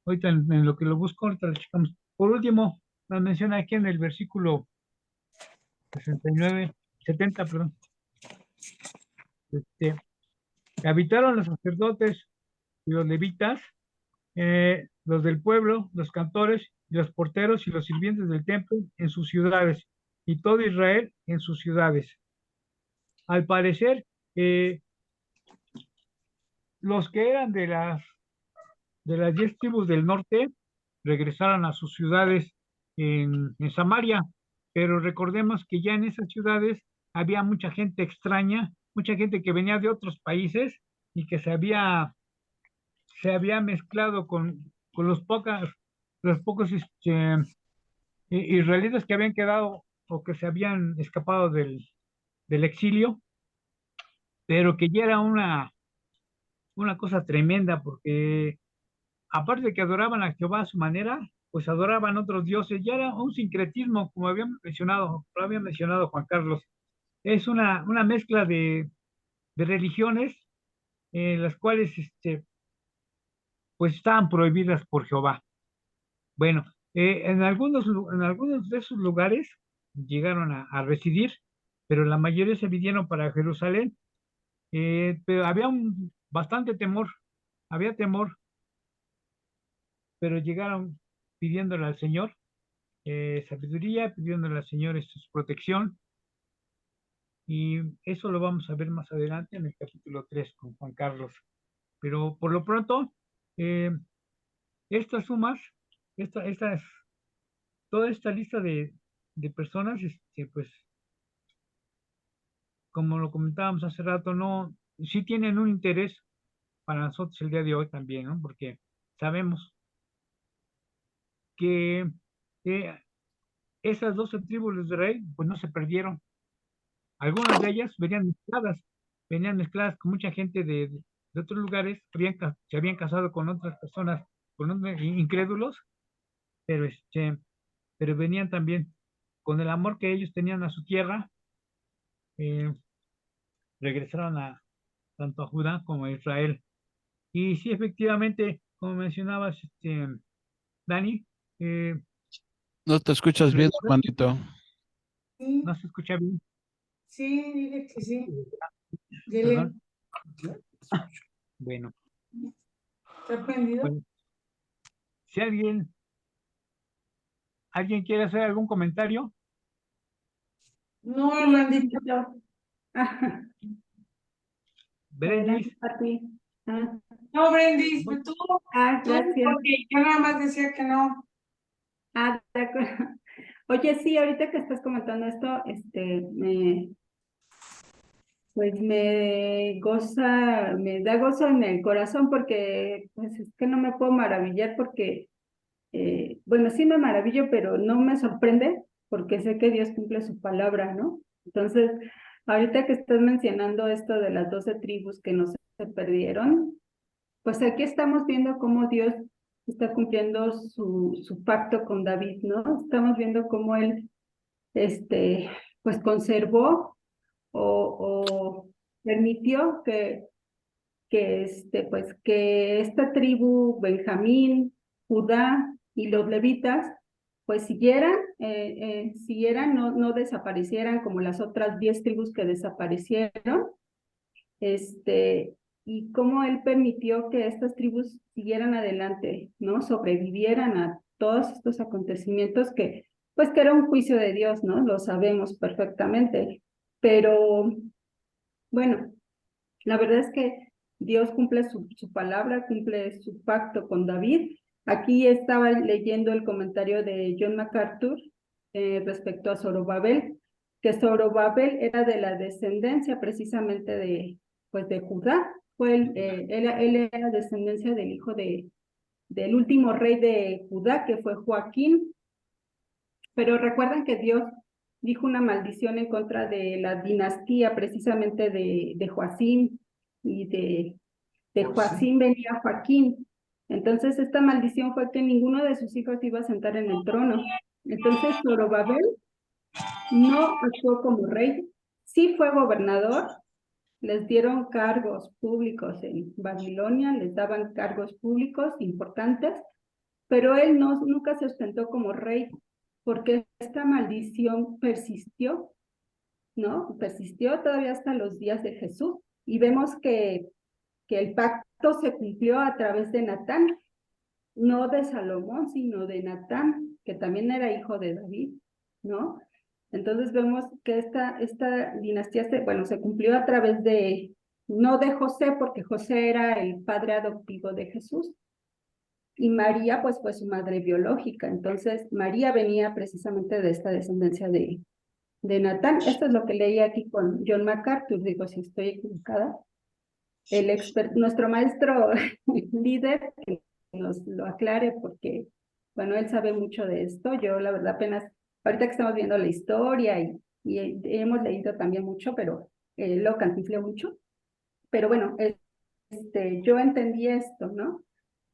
ahorita en lo que lo busco, ahorita lo checamos. Por último, nos menciona aquí en el versículo 69, 70, perdón. Este, Habitaron los sacerdotes y los levitas, los del pueblo, los cantores, y los porteros y los sirvientes del templo en sus ciudades, y todo Israel en sus ciudades. Al parecer, los que eran de las 10 tribus del norte regresaron a sus ciudades en Samaria, pero recordemos que ya en esas ciudades había mucha gente extraña, mucha gente que venía de otros países y que se había mezclado con los los pocos israelitas que habían quedado o que se habían escapado del exilio, pero que ya era una cosa tremenda, porque aparte de que adoraban a Jehová a su manera, pues adoraban otros dioses, ya era un sincretismo, como lo había mencionado Juan Carlos. Es una mezcla de religiones, las cuales pues estaban prohibidas por Jehová. Bueno, en algunos de esos lugares llegaron a residir, pero la mayoría se vinieron para Jerusalén, pero había bastante temor, había temor, pero llegaron pidiéndole al Señor sabiduría, pidiéndole al Señor su protección, y eso lo vamos a ver más adelante en el capítulo 3 con Juan Carlos. Pero por lo pronto, eh, estas sumas, estas, toda esta lista de personas, pues, como lo comentábamos hace rato, no, sí tienen un interés para nosotros el día de hoy también, ¿no? Porque sabemos que eh, esas 12 tribus de Israel, pues no se perdieron. Algunas de ellas venían mezcladas con mucha gente de otros lugares, se habían casado con otras personas, con otros incrédulos, pero, pero venían también con el amor que ellos tenían a su tierra, eh, regresaron tanto a Judá como a Israel. Y sí, efectivamente, como mencionabas, Dani, eh, No te escuchas bien, hermanito. Sí, no se escucha bien, sí, dile que sí. Dile, perdón. Bueno, ¿está prendido? pues, si alguien quiere hacer algún comentario, No, Sí, hermanito. Ajá, Berenice, adelante, Pati. Ah, No, Brendis, pues tú, gracias. porque yo nada más decía que no. De acuerdo. Oye, sí, ahorita que estás comentando esto, pues me da gozo en el corazón porque, pues es que no me puedo maravillar porque, bueno, sí me maravillo, pero no me sorprende porque sé que Dios cumple su palabra, ¿no? Entonces, ahorita que estás mencionando esto de las 12 tribus que no se perdieron, pues aquí estamos viendo cómo Dios está cumpliendo su pacto con David, ¿no? Estamos viendo cómo él, pues conservó o permitió pues que esta tribu, Benjamín, Judá y los levitas, pues siguieran, no desaparecieran como las otras 10 tribus que desaparecieron, y cómo él permitió que estas tribus siguieran adelante, ¿no? Sobrevivieran a todos estos acontecimientos pues que era un juicio de Dios, ¿no? Lo sabemos perfectamente, pero bueno, la verdad es que Dios cumple su palabra, cumple su pacto con David. Aquí estaba leyendo el comentario de John MacArthur respecto a Zorobabel, que Zorobabel era de la descendencia precisamente pues de Judá. Él era descendencia del hijo del último rey de Judá, que fue Joaquín. Pero recuerdan que Dios dijo una maldición en contra de la dinastía precisamente de Joacim, y de Joacim venía Joaquín. Entonces esta maldición fue que ninguno de sus hijos iba a sentar en el trono. Entonces Zorobabel no actuó como rey, sí fue gobernador, les dieron cargos públicos en Babilonia, les daban cargos públicos importantes, pero él nunca se ostentó como rey, porque esta maldición persistió, ¿no? Persistió todavía hasta los días de Jesús, y vemos que el pacto se cumplió a través de Natán, no de Salomón, sino de Natán, que también era hijo de David, ¿no? Entonces vemos que esta dinastía se cumplió a través no de José, porque José era el padre adoptivo de Jesús, y María pues fue su madre biológica. Entonces María venía precisamente de esta descendencia de Natán. Esto es lo que leí aquí con John MacArthur, digo si estoy equivocada. Nuestro maestro líder, que nos lo aclare, porque bueno, él sabe mucho de esto. Yo, la verdad, apenas, ahorita que estamos viendo la historia y hemos leído también mucho, pero lo cantinflé mucho. Pero bueno, yo entendí esto, ¿no?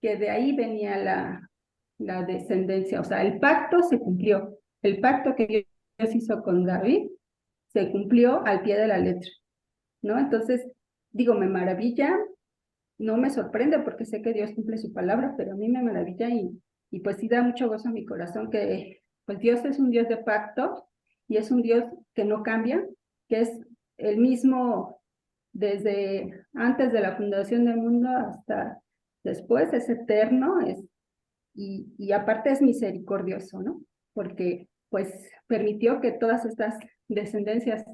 Que de ahí venía la descendencia, o sea, el pacto se cumplió. El pacto que Dios hizo con David se cumplió al pie de la letra, ¿no? Entonces, digo, me maravilla, no me sorprende porque sé que Dios cumple su palabra, pero a mí me maravilla y pues sí da mucho gozo a mi corazón que pues Dios es un Dios de pacto y es un Dios que no cambia, que es el mismo desde antes de la fundación del mundo hasta después, es eterno, y aparte es misericordioso, ¿no? Porque pues permitió que todas estas descendencias,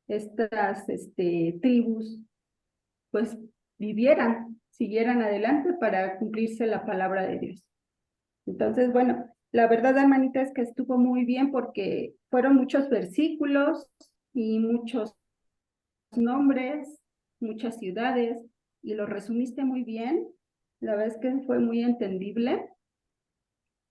estas tribus, pues vivieran, siguieran adelante para cumplirse la palabra de Dios. Entonces, bueno, la verdad, hermanita, es que estuvo muy bien porque fueron muchos versículos y muchos nombres, muchas ciudades, y lo resumiste muy bien. La verdad es que fue muy entendible.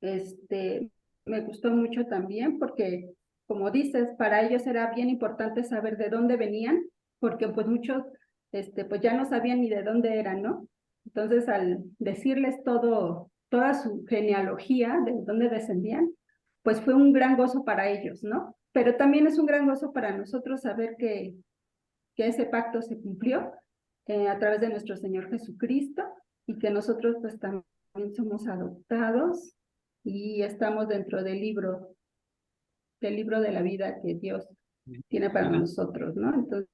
Me gustó mucho también porque, como dices, para ellos era bien importante saber de dónde venían, porque pues muchos, pues ya no sabían ni de dónde eran, ¿no? Entonces, al decirles toda su genealogía, de dónde descendían, pues fue un gran gozo para ellos, ¿no? Pero también es un gran gozo para nosotros saber que ese pacto se cumplió a través de nuestro Señor Jesucristo y que nosotros pues también somos adoptados y estamos dentro del libro de la vida que Dios tiene para nosotros, ¿no? Entonces,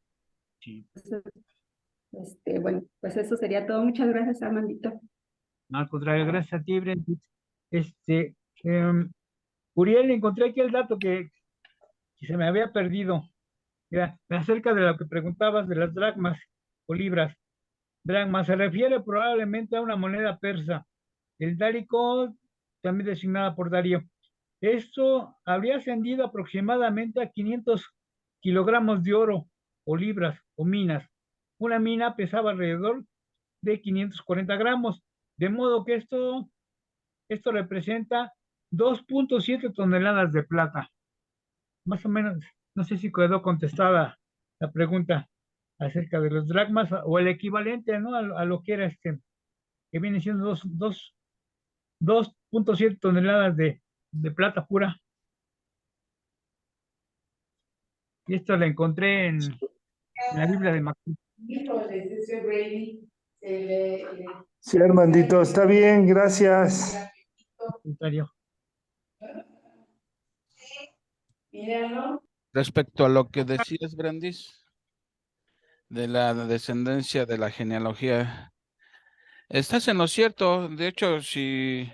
bueno, pues eso sería todo. Muchas gracias, Armandito. No, al contrario, gracias a ti, Brenda. Este, Uriel, encontré aquí el dato que se me había perdido. Mira, acerca de lo que preguntabas de las dracmas o libras. Dracma se refiere probablemente a una moneda persa. El dárico, también designada por Darío. Esto habría ascendido aproximadamente a 500 kilogramos de oro o libras o minas. Una mina pesaba alrededor de 540 gramos, de modo que esto representa 2.7 toneladas de plata. Más o menos, no sé si quedó contestada la pregunta acerca de los dracmas o el equivalente, ¿no? A lo que era que viene siendo 2.7 toneladas de plata pura. Y esto lo encontré en la Biblia de Macbeth. Sí, Armandito, está bien, gracias. Respecto a lo que decías, Brandis, de la descendencia de la genealogía, estás en lo cierto. De hecho, si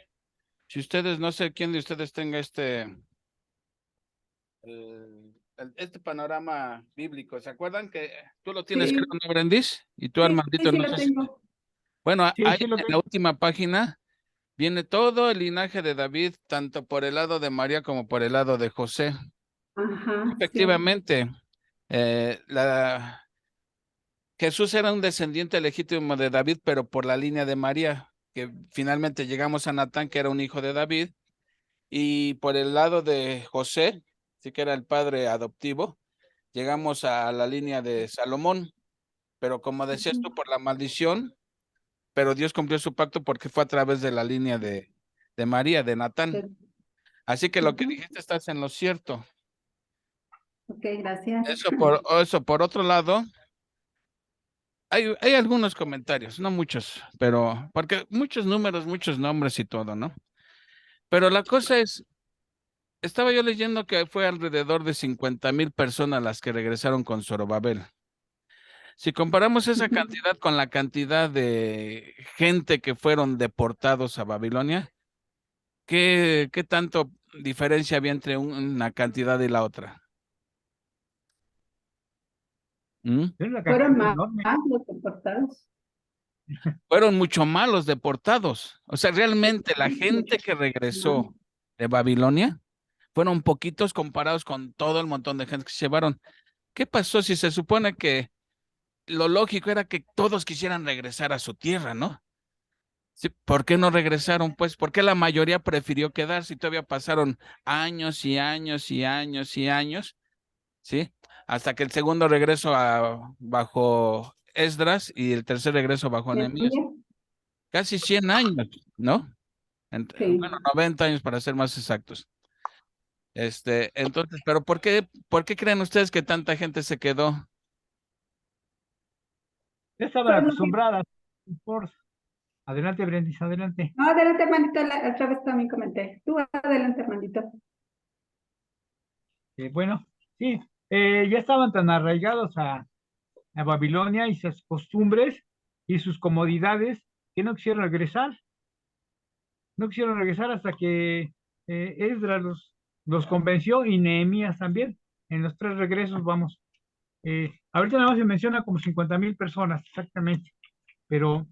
ustedes, no sé quién de ustedes tenga este panorama bíblico, ¿se acuerdan que tú lo tienes, creo, Sí, ¿no, Brandis? Y tú, sí, Armandito, sí no lo sé si... tengo. Bueno, Sí, ahí sí lo en la tengo. última página viene todo el linaje de David, tanto por el lado de María como por el lado de José. Ajá, sí. Efectivamente, Jesús era un descendiente legítimo de David, pero por la línea de María, que finalmente llegamos a Natán, que era un hijo de David, y por el lado de José, sí que era el padre adoptivo, llegamos a la línea de Salomón, pero como decías tú, por la maldición, pero Dios cumplió su pacto porque fue a través de la línea de María, de Natán. Así que lo que dijiste estás en lo cierto. Ok, gracias. Eso por otro lado, hay algunos comentarios, no muchos, pero porque muchos números, muchos nombres y todo, ¿no? Pero la cosa es, estaba yo leyendo que fue alrededor de 50,000 personas las que regresaron con Zorobabel. Si comparamos esa cantidad con la cantidad de gente que fueron deportados a Babilonia, ¿qué tanto diferencia había entre una cantidad y la otra? ¿Mm? Es una Fueron cantidad más enorme. los deportados. Fueron mucho más los deportados. O sea, realmente la gente que regresó de Babilonia fueron poquitos comparados con todo el montón de gente que se llevaron. ¿Qué pasó si se supone que lo lógico era que todos quisieran regresar a su tierra, ¿no? Sí, ¿por qué no regresaron? Pues, ¿por qué la mayoría prefirió quedarse y todavía pasaron años y años y años y años? ¿Sí? Hasta que el segundo regreso bajo Esdras y el tercer regreso bajo Nehemías. Nehemías, Casi 100 años, ¿no? Bueno, sí. 90 años para ser más exactos. Entonces, pero por qué creen ustedes que tanta gente se quedó? Ya estaban Pues, acostumbradas. Por... Adelante, Brendis, adelante. no, adelante, hermanito, otra vez también comenté. Tú adelante, hermanito. Bueno, sí, ya estaban tan arraigados a Babilonia y sus costumbres y sus comodidades que no quisieron regresar. No quisieron regresar hasta que Esdras los convenció y Nehemías también. En los 3 regresos, vamos. Ahorita nada más se menciona como 50,000 personas, exactamente, pero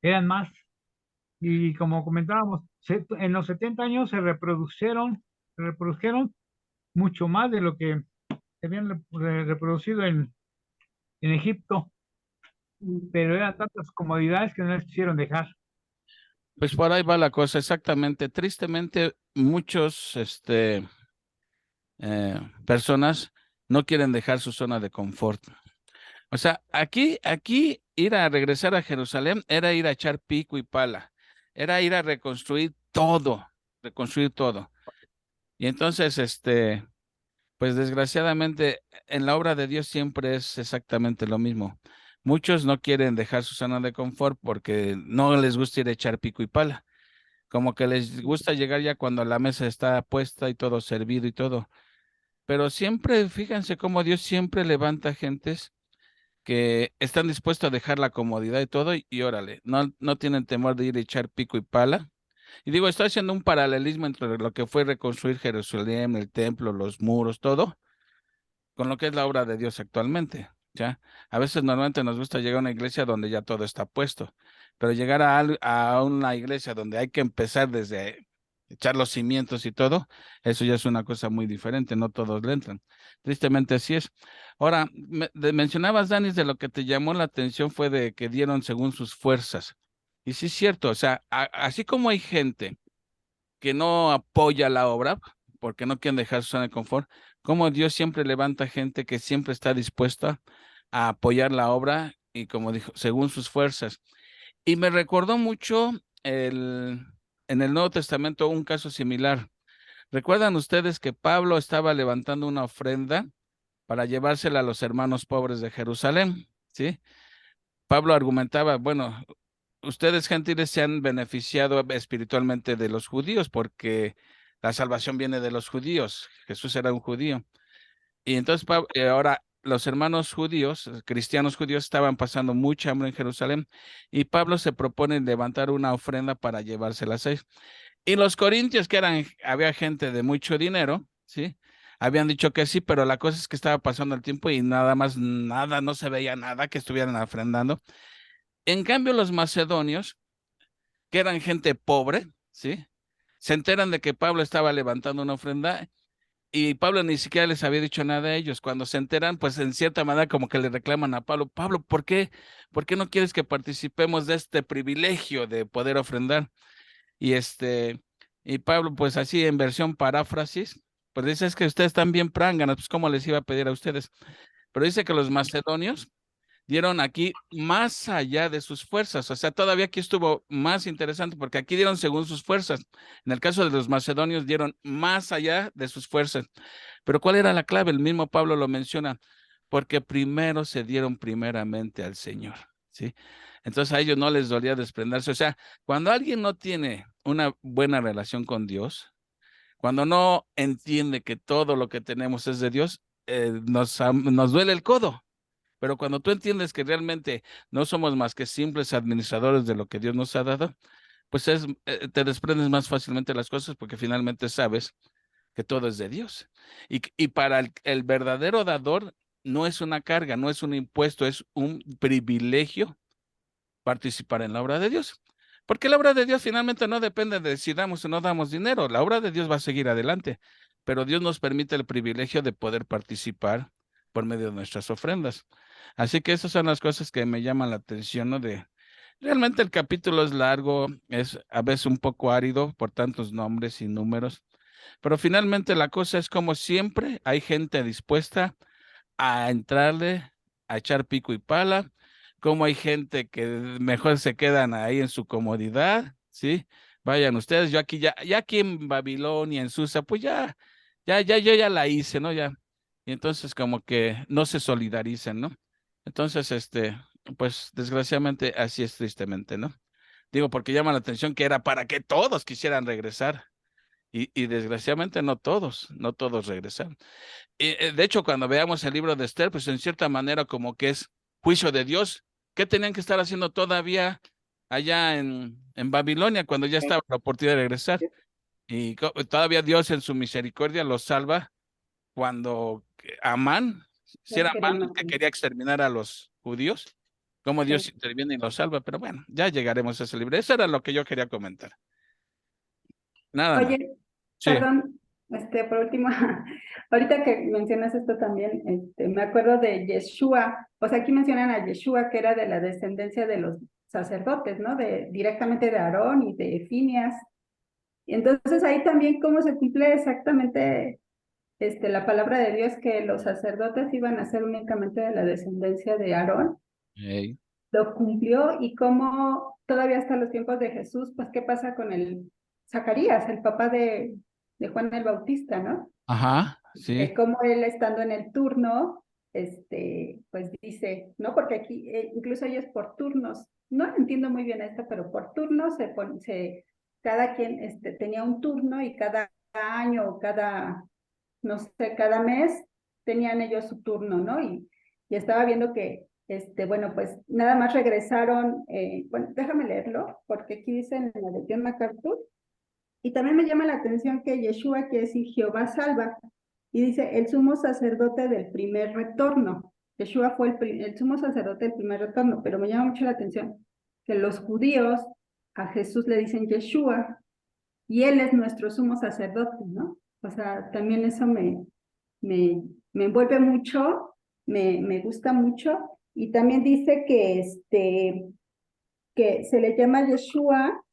eran más. Y como comentábamos, en los 70 años se reprodujeron mucho más de lo que se habían reproducido en Egipto, pero eran tantas comodidades que no las quisieron dejar. Pues por ahí va la cosa, exactamente. Tristemente, muchos, personas no quieren dejar su zona de confort. O sea, aquí ir a regresar a Jerusalén era ir a echar pico y pala, era ir a reconstruir todo. Y entonces, pues desgraciadamente, en la obra de Dios siempre es exactamente lo mismo. Muchos no quieren dejar su zona de confort porque no les gusta ir a echar pico y pala. Como que les gusta llegar ya cuando la mesa está puesta y todo servido y todo. Pero siempre, fíjense cómo Dios siempre levanta gentes que están dispuestos a dejar la comodidad y todo y órale, no tienen temor de ir a echar pico y pala. Y digo, estoy haciendo un paralelismo entre lo que fue reconstruir Jerusalén, el templo, los muros, todo, con lo que es la obra de Dios actualmente. ¿Ya? A veces normalmente nos gusta llegar a una iglesia donde ya todo está puesto, pero llegar a una iglesia donde hay que empezar desde echar los cimientos y todo, eso ya es una cosa muy diferente, no todos le entran. Tristemente así es. Ahora, mencionabas, Danis, de lo que te llamó la atención fue de que dieron según sus fuerzas. Y sí es cierto, o sea, así como hay gente que no apoya la obra porque no quieren dejar su zona de confort, como Dios siempre levanta gente que siempre está dispuesta a apoyar la obra y como dijo, según sus fuerzas. Y me recordó mucho en el Nuevo Testamento un caso similar. ¿Recuerdan ustedes que Pablo estaba levantando una ofrenda para llevársela a los hermanos pobres de Jerusalén? ¿Sí? Pablo argumentaba, bueno, ustedes gentiles se han beneficiado espiritualmente de los judíos porque la salvación viene de los judíos. Jesús era un judío. Y entonces ahora los hermanos judíos, cristianos judíos, estaban pasando mucha hambre en Jerusalén y Pablo se propone levantar una ofrenda para llevárselas a ellos. Y los corintios, había gente de mucho dinero, ¿sí? Habían dicho que sí, pero la cosa es que estaba pasando el tiempo y nada más, nada, no se veía nada que estuvieran ofrendando. En cambio, los macedonios, que eran gente pobre, ¿sí? Se enteran de que Pablo estaba levantando una ofrenda y Pablo ni siquiera les había dicho nada a ellos. Cuando se enteran, pues en cierta manera como que le reclaman a Pablo, Pablo, ¿por qué? ¿Por qué no quieres que participemos de este privilegio de poder ofrendar? Y y Pablo, pues así en versión paráfrasis, pues dice es que ustedes están bien pránganos, pues cómo les iba a pedir a ustedes. Pero dice que los macedonios dieron aquí más allá de sus fuerzas. O sea, todavía aquí estuvo más interesante porque aquí dieron según sus fuerzas. En el caso de los macedonios dieron más allá de sus fuerzas. Pero ¿cuál era la clave? El mismo Pablo lo menciona, porque primero se dieron primeramente al Señor, ¿sí? Entonces a ellos no les dolía desprenderse. O sea, cuando alguien no tiene una buena relación con Dios, cuando no entiende que todo lo que tenemos es de Dios, nos duele el codo. Pero cuando tú entiendes que realmente no somos más que simples administradores de lo que Dios nos ha dado, pues te desprendes más fácilmente de las cosas porque finalmente sabes que todo es de Dios. Y para el verdadero dador no es una carga, no es un impuesto, es un privilegio participar en la obra de Dios. Porque la obra de Dios finalmente no depende de si damos o no damos dinero. La obra de Dios va a seguir adelante, pero Dios nos permite el privilegio de poder participar por medio de nuestras ofrendas. Así que esas son las cosas que me llaman la atención, ¿no? Realmente el capítulo es largo, es a veces un poco árido por tantos nombres y números, pero finalmente la cosa es como siempre, hay gente dispuesta a entrarle, a echar pico y pala, como hay gente que mejor se quedan ahí en su comodidad, ¿sí? Vayan ustedes, yo aquí ya aquí en Babilonia, en Susa, pues yo ya la hice, ¿no? Ya. Y entonces como que no se solidarizan, ¿no? Entonces, pues desgraciadamente así es tristemente, ¿no? Digo, porque llama la atención que era para que todos quisieran regresar. Y desgraciadamente no todos regresaron. De hecho, cuando veamos el libro de Esther, pues en cierta manera como que es juicio de Dios. ¿Qué tenían que estar haciendo todavía allá en Babilonia cuando ya estaba la oportunidad de regresar? Y todavía Dios en su misericordia los salva cuando Amán, si Los era querían Amán el que matar. quería exterminar a los judíos, cómo Dios Sí. interviene y los salva, pero bueno, ya llegaremos a ese libro. Eso era lo que yo quería comentar. Nada más. Oye, Sí. perdón, por último, ahorita que mencionas esto también, me acuerdo de Yeshua, o sea, aquí mencionan a Yeshua, que era de la descendencia de los sacerdotes, ¿no? Directamente de Aarón y de Finias. Y entonces ahí también cómo se cumple exactamente la palabra de Dios, que los sacerdotes iban a ser únicamente de la descendencia de Aarón, Ey. lo cumplió, y cómo todavía hasta los tiempos de Jesús, pues qué pasa con el Zacarías, el papá de Juan el Bautista, ¿no? Ajá, sí. Cómo él estando en el turno, pues dice, ¿no? Porque aquí incluso ellos por turnos, no entiendo muy bien esto, pero por turnos cada quien tenía un turno, y cada año o cada, no sé, cada mes tenían ellos su turno, ¿no? Y estaba viendo que, bueno, pues nada más regresaron, bueno, déjame leerlo, porque aquí dice en la de John MacArthur, y también me llama la atención que Yeshua quiere decir Jehová salva, y dice el sumo sacerdote del primer retorno. Yeshua fue el sumo sacerdote del primer retorno, pero me llama mucho la atención que los judíos a Jesús le dicen Yeshua, y él es nuestro sumo sacerdote, ¿no? O sea, también eso me, me envuelve mucho, me gusta mucho, y también dice que se le llama Yeshua.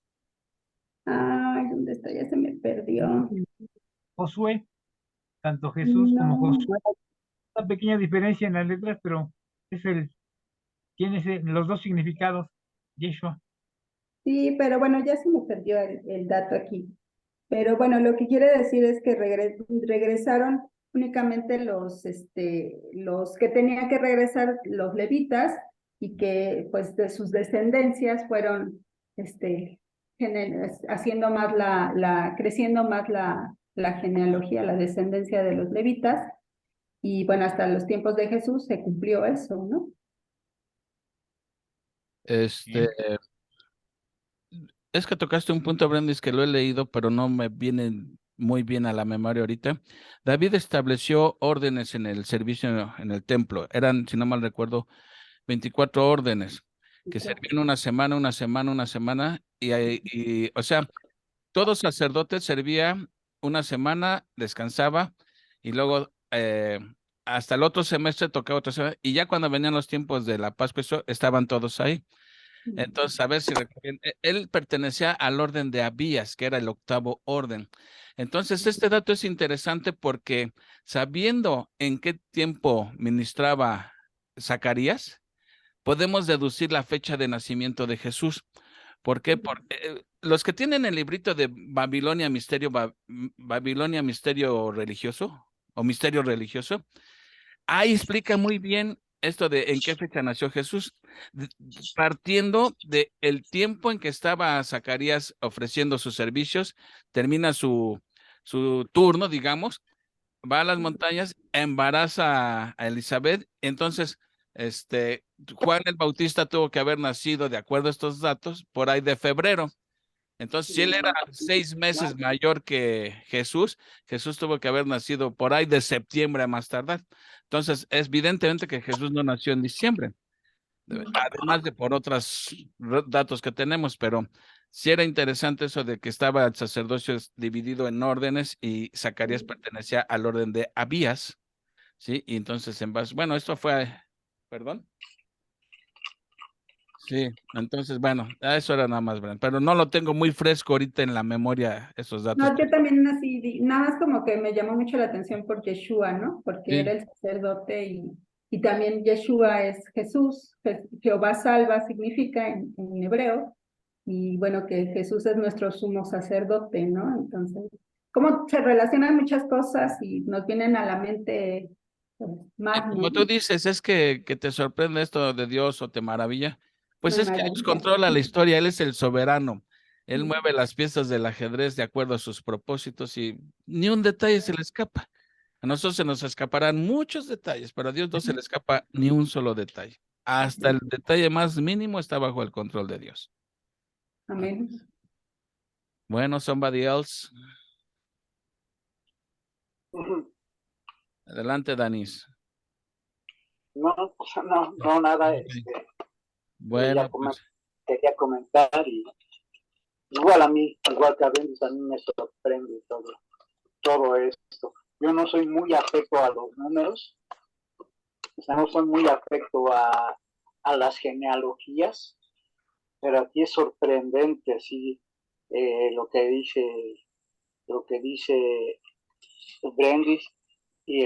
Ay, ¿dónde está? Ya se me perdió. Josué, tanto Jesús como No. Josué, hay una pequeña diferencia en las letras, pero es tiene los dos significados, Yeshua. Sí, pero bueno, ya se me perdió el dato aquí. Pero bueno, lo que quiere decir es que regresaron únicamente los que tenían que regresar, los levitas, y que pues de sus descendencias fueron haciendo más creciendo más la genealogía, la descendencia de los levitas, y bueno, hasta los tiempos de Jesús se cumplió eso, ¿no? Este, es que tocaste un punto, Brendis, que lo he leído, pero no me viene muy bien a la memoria ahorita. David estableció órdenes en el servicio en el templo. Eran, si no mal recuerdo, 24 órdenes que servían una semana, o sea, todo sacerdote servía una semana, descansaba, y luego hasta el otro semestre tocaba otra semana, y ya cuando venían los tiempos de la Pascua, eso, estaban todos ahí. Entonces, a ver si recuerdan, él pertenecía al orden de Abías, que era el octavo orden. Entonces, este dato es interesante porque sabiendo en qué tiempo ministraba Zacarías, podemos deducir la fecha de nacimiento de Jesús. ¿Por qué? Porque los que tienen el librito de Babilonia Misterio Religioso o Misterio Religioso, ahí explica muy bien esto de en qué fecha nació Jesús, partiendo de el tiempo en que estaba Zacarías ofreciendo sus servicios, termina su turno, digamos, va a las montañas, embaraza a Elizabeth, entonces, Juan el Bautista tuvo que haber nacido, de acuerdo a estos datos, por ahí de febrero. Entonces, si él era 6 meses mayor que Jesús, Jesús tuvo que haber nacido por ahí de septiembre a más tardar. Entonces, es evidentemente que Jesús no nació en diciembre, además de por otros datos que tenemos, pero sí era interesante eso de que estaba el sacerdocio dividido en órdenes y Zacarías pertenecía al orden de Abías, ¿sí? Y entonces, bueno, esto fue, perdón. Sí, entonces, bueno, eso era nada más, Brenda, pero no lo tengo muy fresco ahorita en la memoria, esos datos. No, yo también así, nada más como que me llamó mucho la atención por Yeshua, ¿no? Porque Sí. era el sacerdote y también Yeshua es Jesús, Jehová salva significa en hebreo, y bueno, que Jesús es nuestro sumo sacerdote, ¿no? Entonces, cómo se relacionan muchas cosas y nos vienen a la mente pues, más, ¿no? Como tú dices, es que te sorprende esto de Dios o te maravilla. Pues Me es que Dios maravilla. controla la historia, Él es el soberano. Él mueve las piezas del ajedrez de acuerdo a sus propósitos y ni un detalle se le escapa. A nosotros se nos escaparán muchos detalles, pero a Dios no se le escapa ni un solo detalle. Hasta el detalle más mínimo está bajo el control de Dios. Amén. Bueno, somebody else. Ujú. Adelante, Danis. No, no, nada, Bueno, pues quería comentar y igual a mí, igual que a Bendis, a mí me sorprende todo esto. Yo no soy muy afecto a los números, o sea, no soy muy afecto a las genealogías, pero aquí es sorprendente, así, lo que dice Brendis, y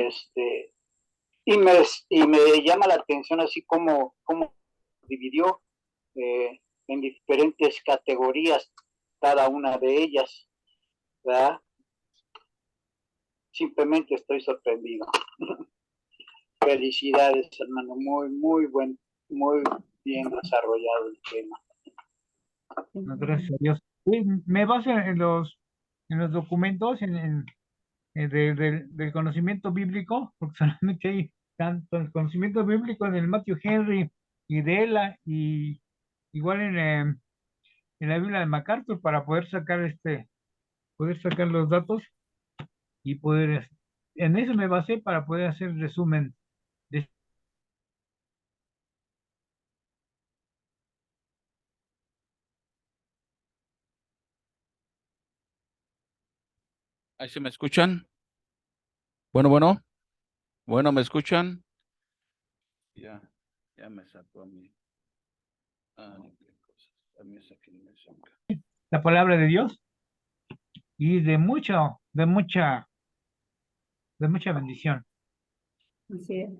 y me llama la atención así como dividió en diferentes categorías cada una de ellas, ¿verdad? Simplemente estoy sorprendido. Felicidades, hermano, muy bien desarrollado el tema. No, gracias a Dios. Sí, me baso en los documentos, del conocimiento bíblico, porque solamente hay tanto el conocimiento bíblico del Matthew Henry y de Ella, y igual en la Biblia de MacArthur, para poder sacar los datos y en eso me basé para poder hacer el resumen de. ¿ahí sí me escuchan? Bueno, ¿me escuchan? Ya me sacó a mí. Qué cosas. A mí esa que no me saca. La palabra de Dios y de mucha bendición. Así es.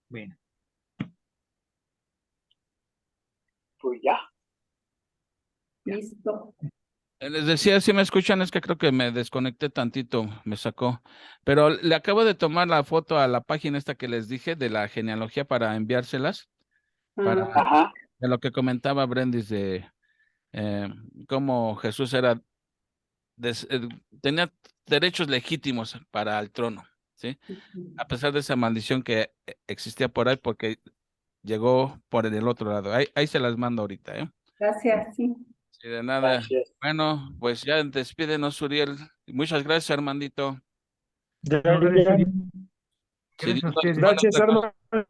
Bueno, Pues ya. Listo. Les decía, si me escuchan, es que creo que me desconecté tantito, me sacó. Pero le acabo de tomar la foto a la página esta que les dije de la genealogía para enviárselas, para Ajá. de lo que comentaba Brendis de eh, cómo Jesús tenía derechos legítimos para el trono, ¿sí? A pesar de esa maldición que existía por ahí, porque llegó por el otro lado. Ahí se las mando ahorita, ¿eh? Gracias, sí. Sí, de nada. Gracias. Bueno, pues ya despídenos, Uriel. Muchas gracias, Armandito. Ya, no, gracias a ya. Dios. Si Dios Gracias a nos ustedes. manda Gracias, otra cosa, hermano.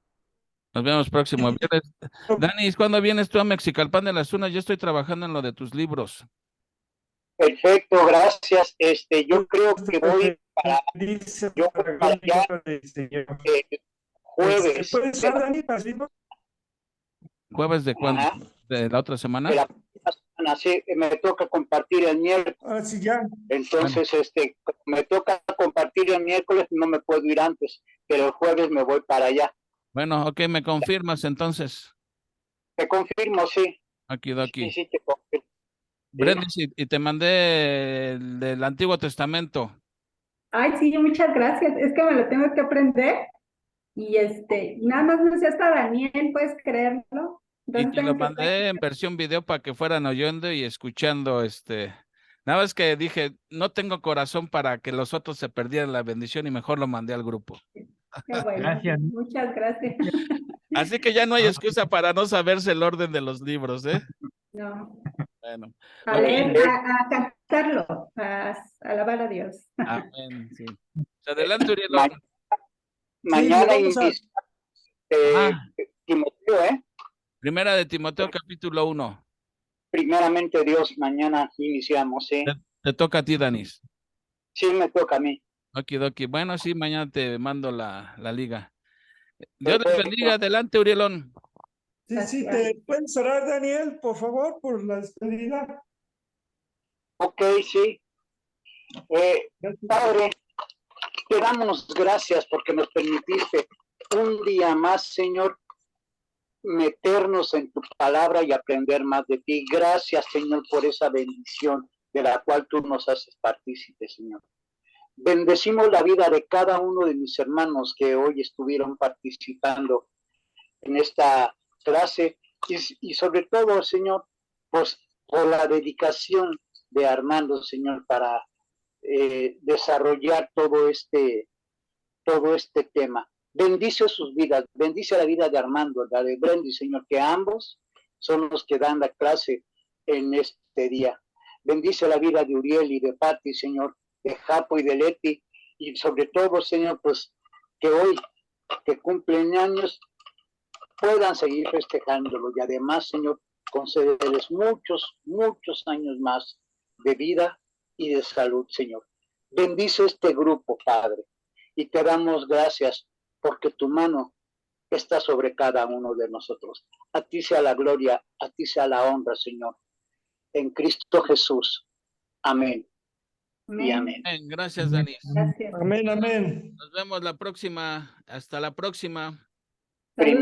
nos vemos próximo viernes. Dani, ¿cuándo vienes tú a Mexicalpan de las Tunas? Yo estoy trabajando en lo de tus libros. Perfecto, gracias. Yo creo que Dice yo voy para allá del Señor. jueves ¿Puedes de usar, Dani, para libros? ¿Jueves de cuándo? ajá, ¿De la otra de semana? la próxima semana, sí, me toca compartir el miércoles. Ah, sí, ya. Entonces, me toca compartir el miércoles, no me puedo ir antes, pero el jueves me voy para allá. Bueno, ok, me confirmas entonces. Te confirmo, sí. Aquí, Sí, te confirmo. Brendis, y te mandé el del Antiguo Testamento. Ay, sí, muchas gracias. Es que me lo tengo que aprender y nada más no sé hasta Daniel, ¿puedes creerlo? Y Entonces te lo tengo que mandé en versión video para que fueran oyendo y escuchando Nada más que dije, no tengo corazón para que los otros se perdieran la bendición y mejor lo mandé al grupo. Qué bueno, Gracias. muchas gracias. Así que ya no hay excusa para no saberse el orden de los libros, ¿eh? No, Bueno, a ok, leer, a cantarlo, a alabar a Dios. amén, sí. Adelante, Uriel. Ma- Sí, mañana le vamos a... inicia Timoteo, Primera de Timoteo, capítulo 1. primeramente Dios, mañana iniciamos, ¿sí? Te toca a ti, Danis. Sí, me toca a mí. Okidoki. Bueno, sí, mañana te mando la liga. Dios les bendiga. Adelante, Urielón. Sí, ¿te puedes orar, Daniel, por favor, por la despedida? Ok, sí. Padre, te damos gracias porque nos permitiste un día más, Señor, meternos en tu palabra y aprender más de ti. Gracias, Señor, por esa bendición de la cual tú nos haces partícipe, Señor. Bendecimos la vida de cada uno de mis hermanos que hoy estuvieron participando en esta clase y sobre todo, Señor, pues por la dedicación de Armando, Señor, para desarrollar todo este tema. Bendice sus vidas, bendice la vida de Armando, la de Brendy, Señor, que ambos son los que dan la clase en este día. Bendice la vida de Uriel y de Patti, Señor, de Japo y de Leti, y sobre todo, Señor, pues que hoy, que cumplen años, puedan seguir festejándolo y además, Señor, concederles muchos, muchos años más de vida y de salud, Señor. Bendice este grupo, Padre, y te damos gracias porque tu mano está sobre cada uno de nosotros. A ti sea la gloria, a ti sea la honra, Señor. En Cristo Jesús. Amén. Y amén. Gracias, Dani. Gracias. Amén, amén. Nos vemos la próxima. Hasta la próxima. Saludos.